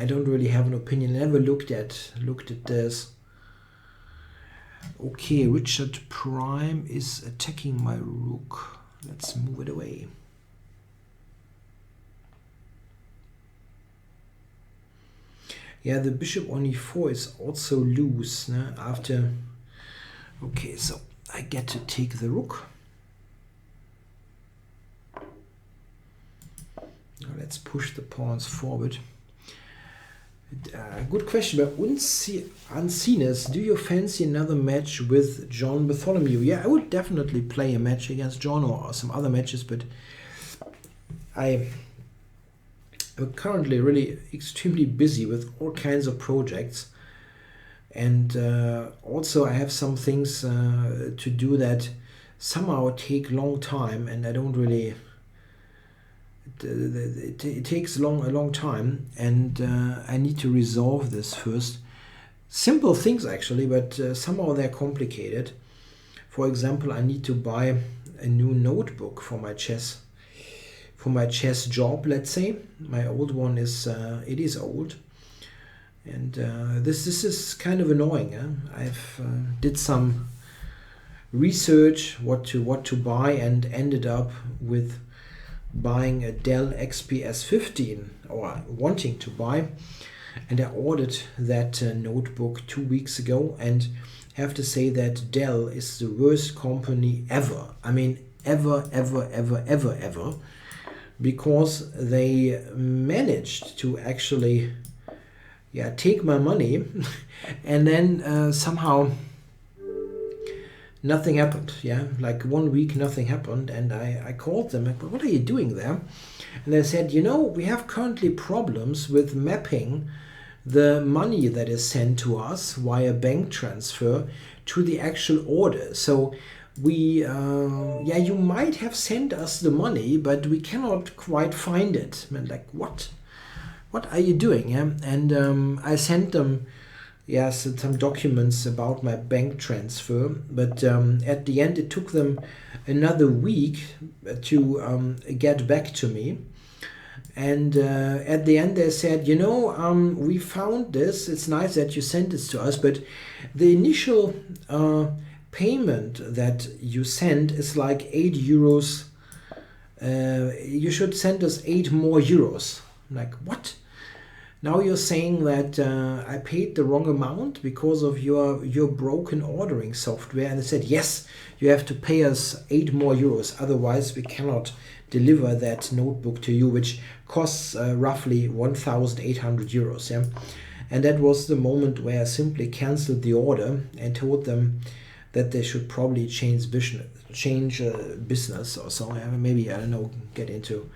don't really have an opinion. I never looked at this. Okay, Richard Prime is attacking my rook. Let's move it away. Yeah, the bishop on e4 is also loose, né? After. Okay, so I get to take the rook. Now let's push the pawns forward. Good question. But Unseenus, do you fancy another match with John Bartholomew? Yeah, I would definitely play a match against John or some other matches, but I'm currently really extremely busy with all kinds of projects. And also I have some things to do that somehow take long time, and I don't really... It takes a long time, and I need to resolve this first. Simple things actually, but somehow they're complicated. For example, I need to buy a new notebook for my chess job. Let's say my old one is it is old, and this is kind of annoying. I've did some research what to buy and ended up with buying a Dell XPS 15, or wanting to buy, and I ordered that notebook 2 weeks ago, and have to say that Dell is the worst company ever. I mean, ever, because they managed to actually take my money and then somehow nothing happened. Like 1 week nothing happened, and I called them, like, what are you doing there? And they said, we have currently problems with mapping the money that is sent to us via bank transfer to the actual order. So we you might have sent us the money, but we cannot quite find it. And like, what are you doing? And I sent them some documents about my bank transfer, but at the end it took them another week to get back to me. And at the end they said, we found this, it's nice that you sent this to us, but the initial payment that you sent is like €8. You should send us 8 more euros. I'm like, what? Now you're saying that I paid the wrong amount because of your broken ordering software? And they said, yes, you have to pay us 8 more euros, otherwise we cannot deliver that notebook to you, which costs roughly 1,800 euros. And that was the moment where I simply canceled the order and told them that they should probably change business or so. Maybe, I don't know, get into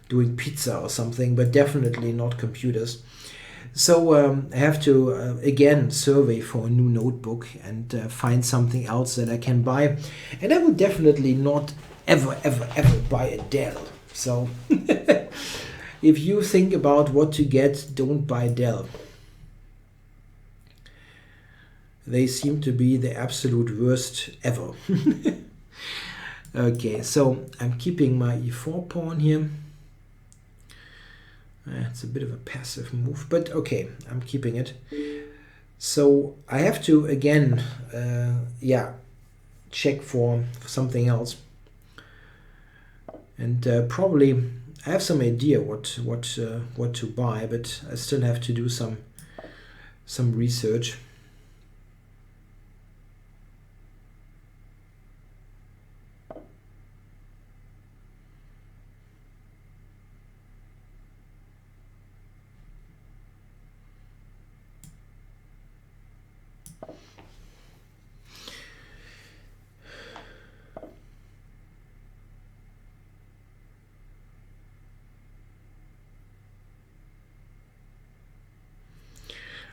doing pizza or something, but definitely not computers. So I have to again survey for a new notebook and find something else that I can buy. And I will definitely not ever buy a Dell. So if you think about what to get, don't buy Dell. They seem to be the absolute worst ever. Okay, so I'm keeping my e4 pawn here. It's a bit of a passive move, but okay, I'm keeping it. So I have to again, check for something else, and probably I have some idea what to buy, but I still have to do some research.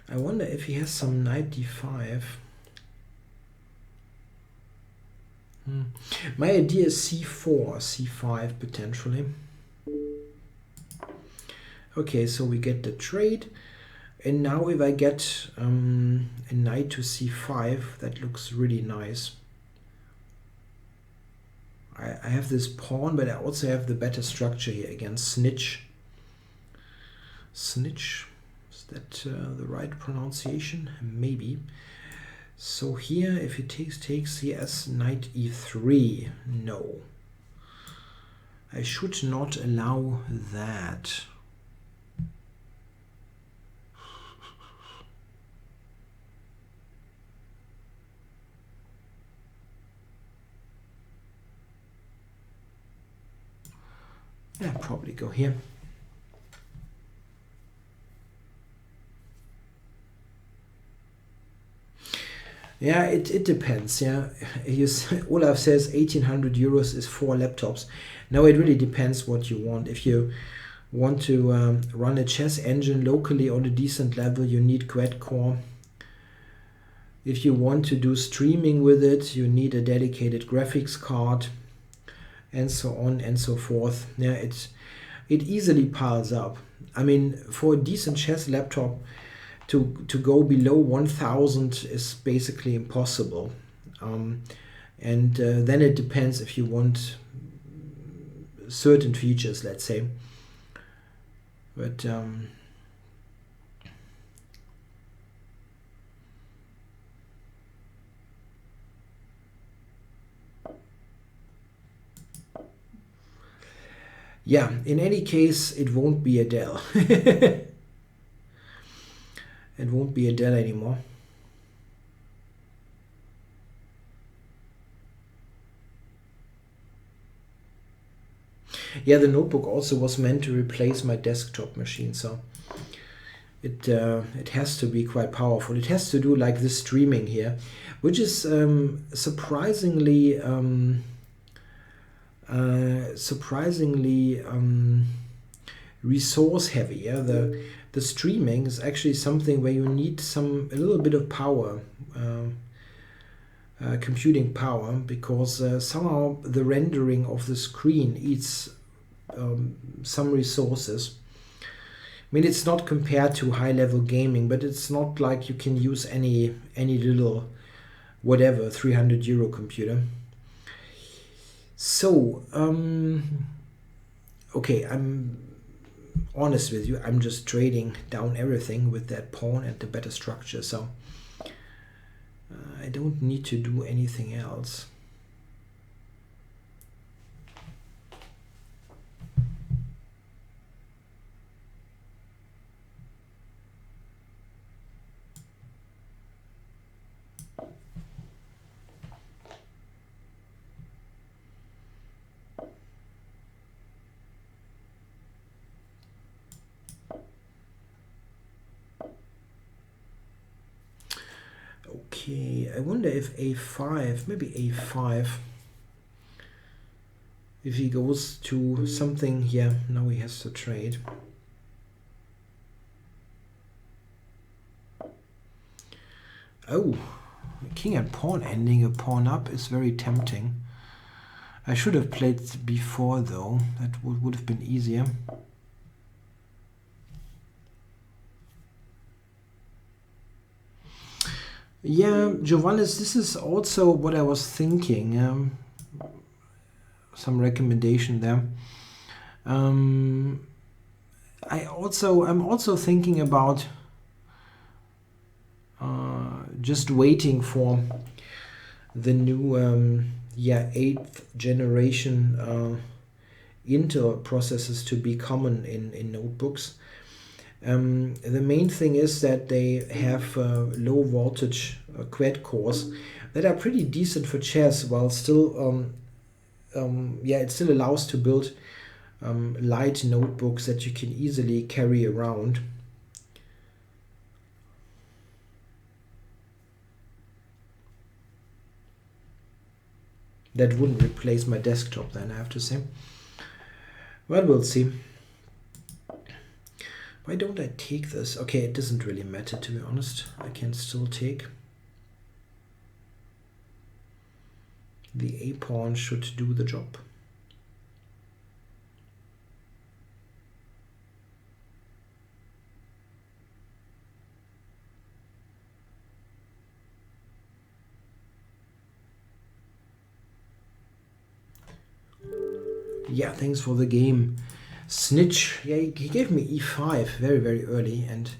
I wonder if he has some knight d5. My idea is c4, c5 potentially. Okay, so we get the trade. And now if I get a knight to c5, that looks really nice. I have this pawn, but I also have the better structure here against Snitch. Snitch. Is that the right pronunciation? Maybe. So here, if he takes, he has knight e3. No. I should not allow that. Yeah, probably go here. Yeah, it depends. Yeah, Olaf says 1800 euros is 4 laptops. Now it really depends what you want. If you want to run a chess engine locally on a decent level, you need quad core. If you want to do streaming with it, you need a dedicated graphics card, and so on and so forth. Yeah, it easily piles up. I mean, for a decent chess laptop, to go below 1000 is basically impossible. And then it depends if you want certain features, let's say. But yeah, in any case, it won't be a Dell. It won't be a Dell anymore. Yeah, the notebook also was meant to replace my desktop machine, so it has to be quite powerful. It has to do like this streaming here, which is surprisingly resource heavy. Yeah, the streaming is actually something where you need a little bit of power. Computing power, because somehow the rendering of the screen eats some resources. I mean, it's not compared to high-level gaming, but it's not like you can use any little whatever 300 euro computer. So okay, I'm honest with you, I'm just trading down everything with that pawn and the better structure, so I don't need to do anything else. Okay, I wonder if a5, maybe a5, if he goes to something, yeah, now he has to trade. Oh, king and pawn ending a pawn up is very tempting. I should have played before though, that would have been easier. Yeah, Giovannis, this is also what I was thinking. Some recommendation there. I'm also thinking about just waiting for the new 8th generation Intel processors to be common in notebooks. The main thing is that they have low voltage quad cores that are pretty decent for chess, while still it still allows to build light notebooks that you can easily carry around. That wouldn't replace my desktop then, I have to say. Well, we'll see. Why don't I take this? Okay, it doesn't really matter, to be honest. I can still take. The A pawn should do the job. Yeah, thanks for the game. Snitch, yeah, he gave me e5 very, very early, and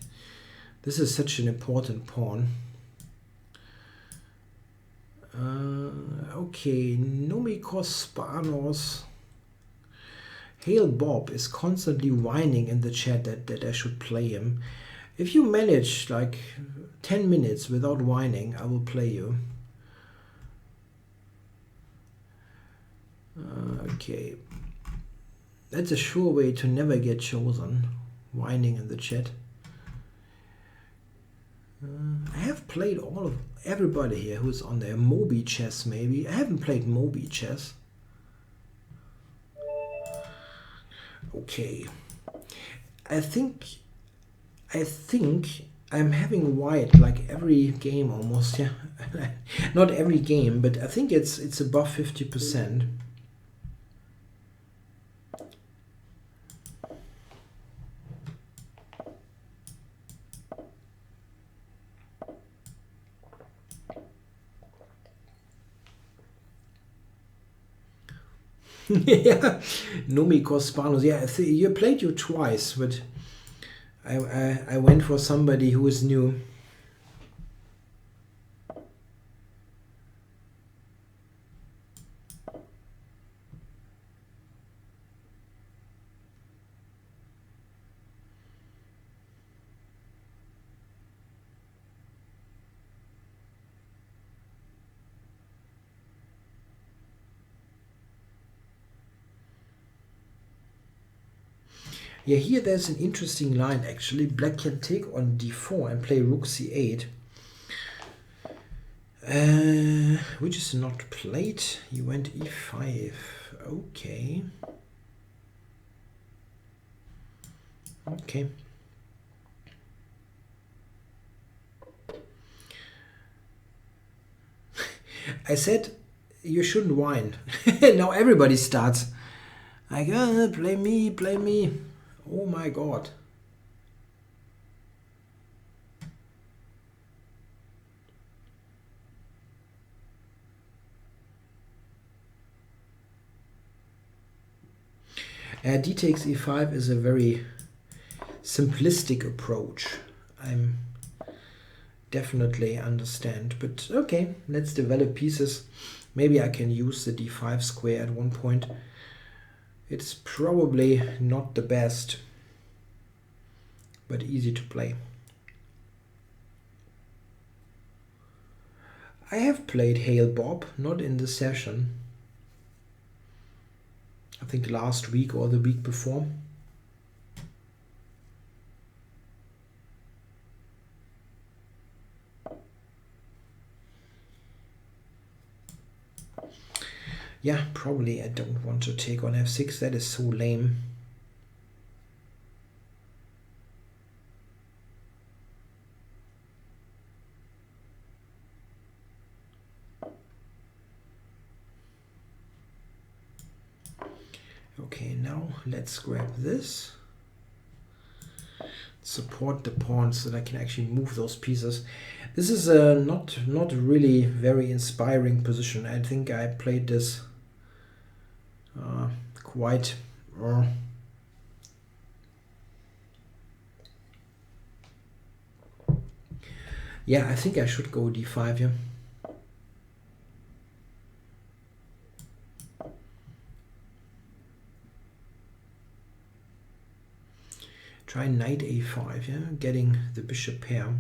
this is such an important pawn. Okay, Nomikos Spanos. Hail Bob is constantly whining in the chat that I should play him. If you manage like 10 minutes without whining, I will play you. Okay. That's a sure way to never get chosen. Whining in the chat. I have played everybody here who's on there. Moby Chess maybe. I haven't played Moby Chess. Okay. I think I'm having white like every game almost, yeah. Not every game, but I think it's above 50%. Yeah, Nomi Cospanos. Yeah, you played you twice, but I went for somebody who is new. Yeah, here there's an interesting line actually. Black can take on d4 and play rook c8. Which is not played. You went e5. Okay. Okay. I said you shouldn't whine. Now everybody starts. Like, play me, play me. Oh my god. D takes e5 is a very simplistic approach. I'm definitely understand, but okay, let's develop pieces. Maybe I can use the d5 square at one point. It's probably not the best, but easy to play. I have played Hail Bob, not in the session. I think last week or the week before. Yeah, probably I don't want to take on f6. That is so lame. Okay, now let's grab this. Support the pawns so that I can actually move those pieces. This is a not really very inspiring position. I think I played this quite yeah, I think I should go d5 here. Try knight a5, yeah, getting the bishop pair.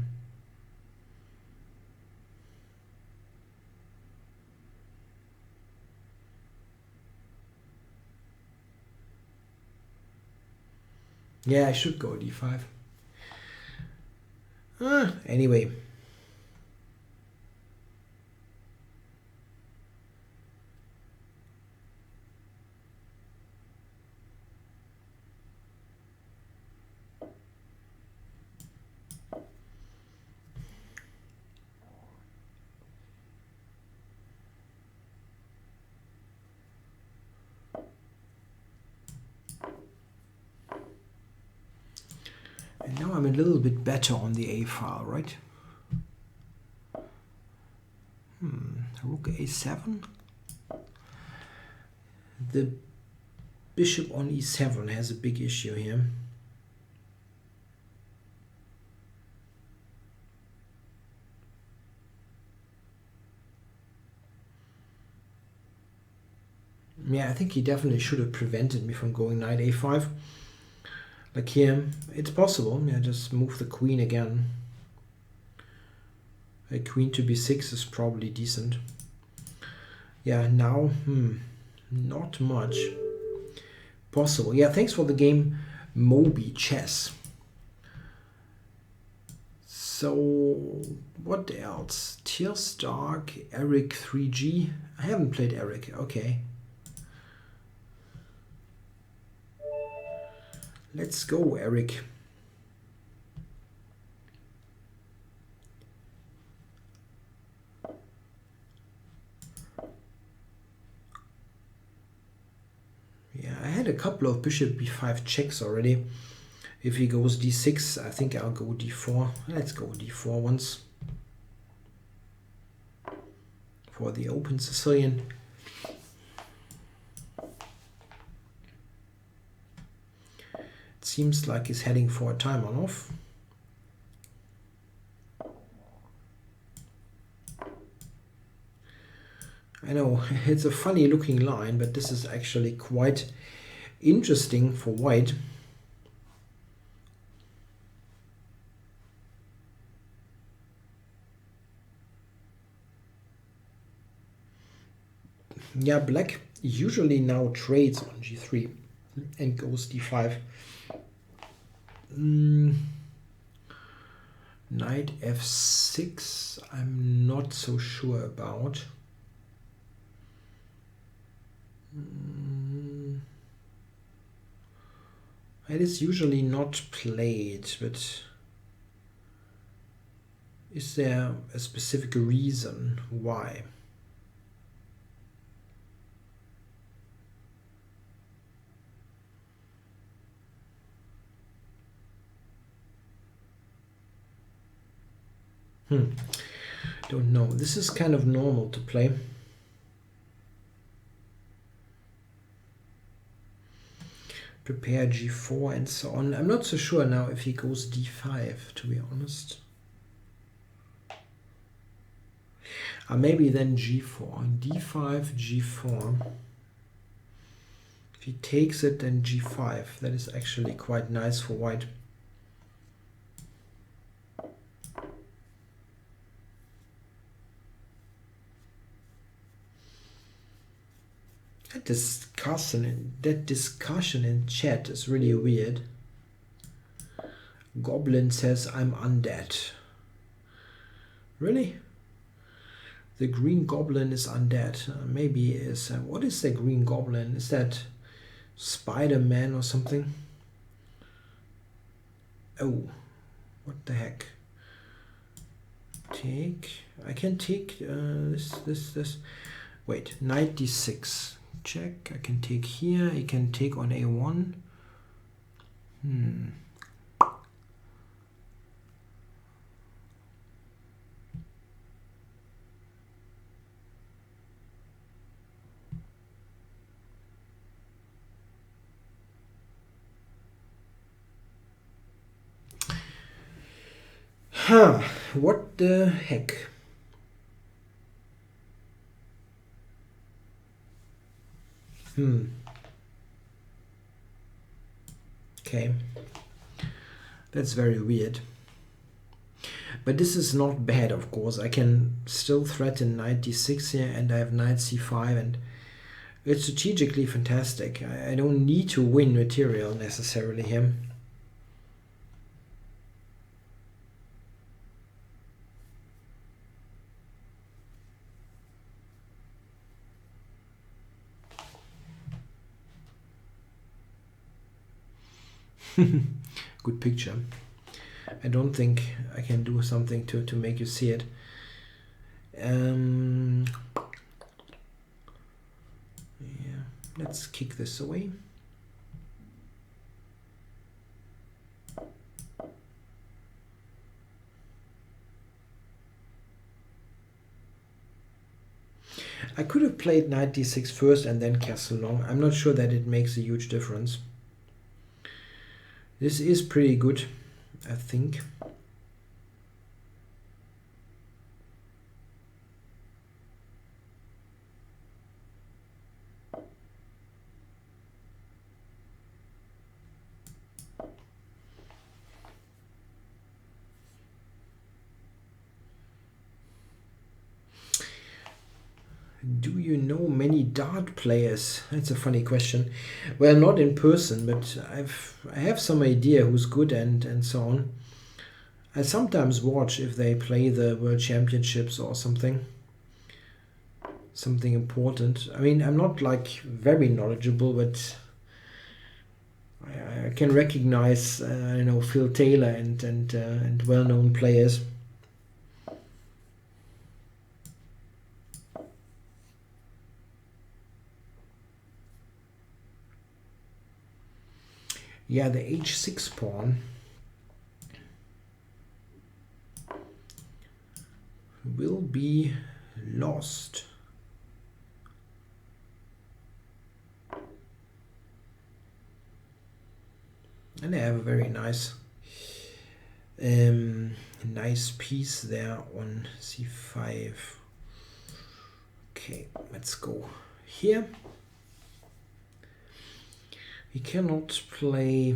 Yeah, I should go d5. Anyway. And now I'm a little bit better on the A file, right? Rook A7. The bishop on E7 has a big issue here. Yeah, I think he definitely should have prevented me from going knight A5. Like here, it's possible. Yeah, just move the queen again. A queen to b6 is probably decent. Yeah, now, not much possible. Yeah, thanks for the game, Moby Chess. So what else? Tear Stark, Eric 3G. I haven't played Eric. Okay. Let's go, Eric. Yeah, I had a couple of bishop b5 checks already. If he goes d6, I think I'll go d4. Let's go d4 once. For the open Sicilian. It seems like he's heading for a time on off. I know, it's a funny looking line, but this is actually quite interesting for white. Yeah, black usually now trades on g3 and goes d5. Knight f6, I'm not so sure about. It is usually not played, but is there a specific reason why? Don't know. This is kind of normal to play. Prepare g4 and so on. I'm not so sure now if he goes d5, to be honest. Maybe then g4. d5, g4. If he takes it, then g5. That is actually quite nice for white. That discussion in chat is really weird. Goblin says I'm undead. Really? The green goblin is undead. Maybe he is. What is the green goblin? Is that Spider-Man or something? Oh, what the heck? Take. I can take this. Wait, knight d6. Check. I can take here. I can take on a1. What the heck? Okay. That's very weird. But this is not bad, of course. I can still threaten knight d6 here, and I have knight c5, and it's strategically fantastic. I don't need to win material necessarily here. Good picture. I don't think I can do something to make you see it. Yeah, let's kick this away. I could have played knight d6 first and then castle long. I'm not sure that it makes a huge difference. This is pretty good, I think. Do you know many dart players? That's a funny question. Well, not in person, but I have some idea who's good and so on. I sometimes watch if they play the World Championships or something important. I mean, I'm not like very knowledgeable, but I can recognize you know, Phil Taylor and well-known players. Yeah, the h6 pawn will be lost. And I have a very nice nice piece there on c5. Okay, let's go here. He cannot play.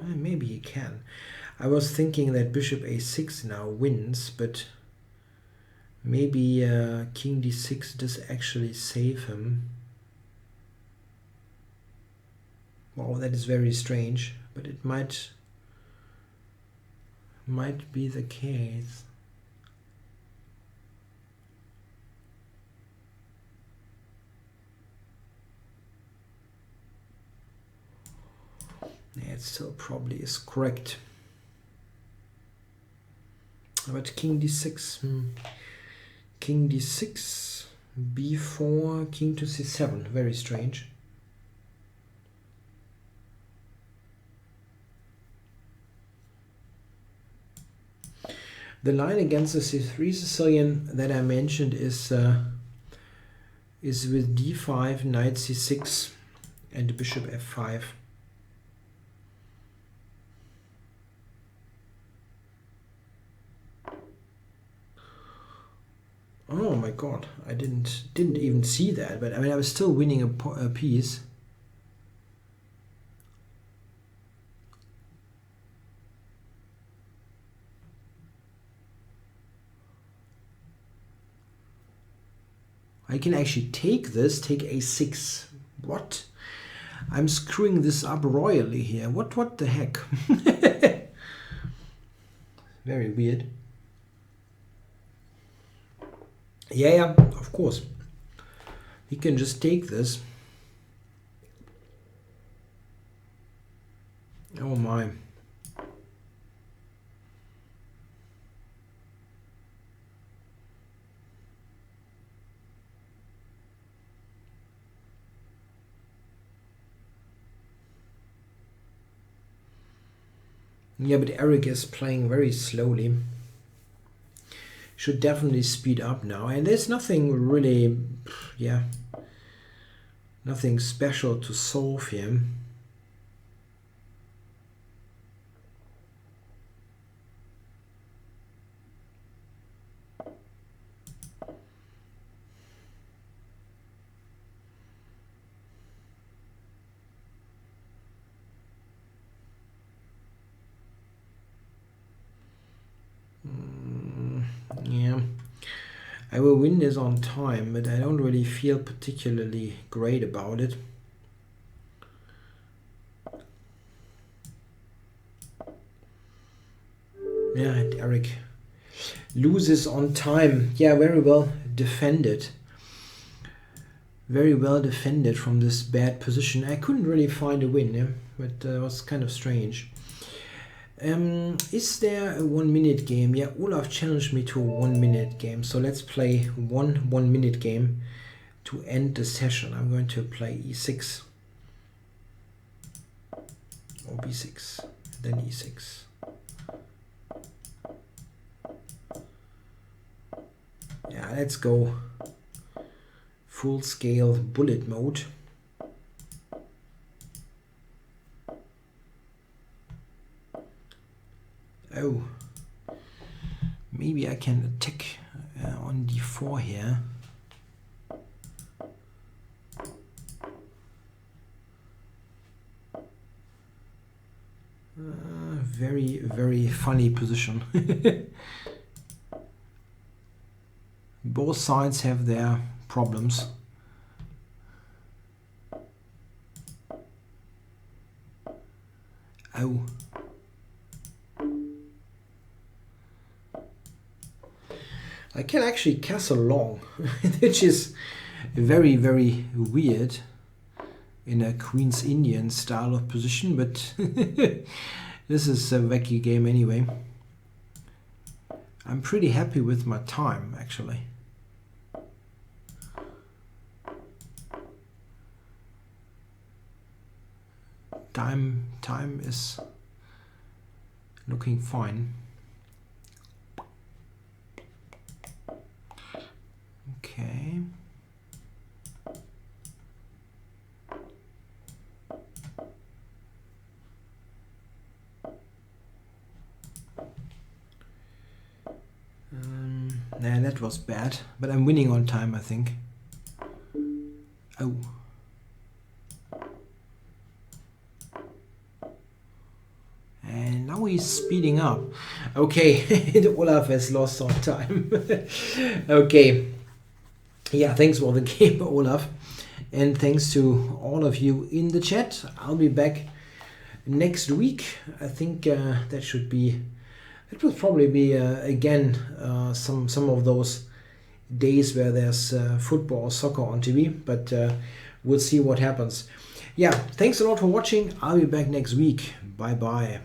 Maybe he can. I was thinking that bishop a6 now wins, but maybe king d6 does actually save him. Wow, that is very strange, but it might be the case. Yeah, it still probably is correct. But king d6, king d6, b4, king to c7, very strange. The line against the c3 Sicilian that I mentioned is with d5, knight c6, and bishop f5. Oh my god, I didn't even see that, but I mean, I was still winning a piece. I can actually take this, take a6. What? I'm screwing this up royally here. What the heck? Very weird. Yeah, of course. He can just take this. Oh my. Yeah, but Eric is playing very slowly. Should definitely speed up now. And there's nothing really, yeah, nothing special to solve here. Yeah, I will win this on time, but I don't really feel particularly great about it. Yeah, and Eric loses on time. Yeah, very well defended. Very well defended from this bad position. I couldn't really find a win, yeah? But it was kind of strange. Is there a 1 minute game? Yeah, Olaf challenged me to a 1 minute game. So let's play one 1 minute game to end the session. I'm going to play e6 or b6, then e6. Yeah, let's go full scale bullet mode. Oh, maybe I can attack on d4 here. Very, very funny position. Both sides have their problems. Oh. I can actually castle long, which is very, very weird in a Queen's Indian style of position, but this is a wacky game anyway. I'm pretty happy with my time, actually. Time is looking fine. Okay. Nah, that was bad, but I'm winning on time, I think. Oh. And now he's speeding up. Okay, Olaf has lost on time. Okay. Yeah, thanks for the game, Olaf. And thanks to all of you in the chat. I'll be back next week. I think that should be... It will probably be again some of those days where there's football or soccer on TV, but we'll see what happens. Yeah, thanks a lot for watching. I'll be back next week. Bye bye.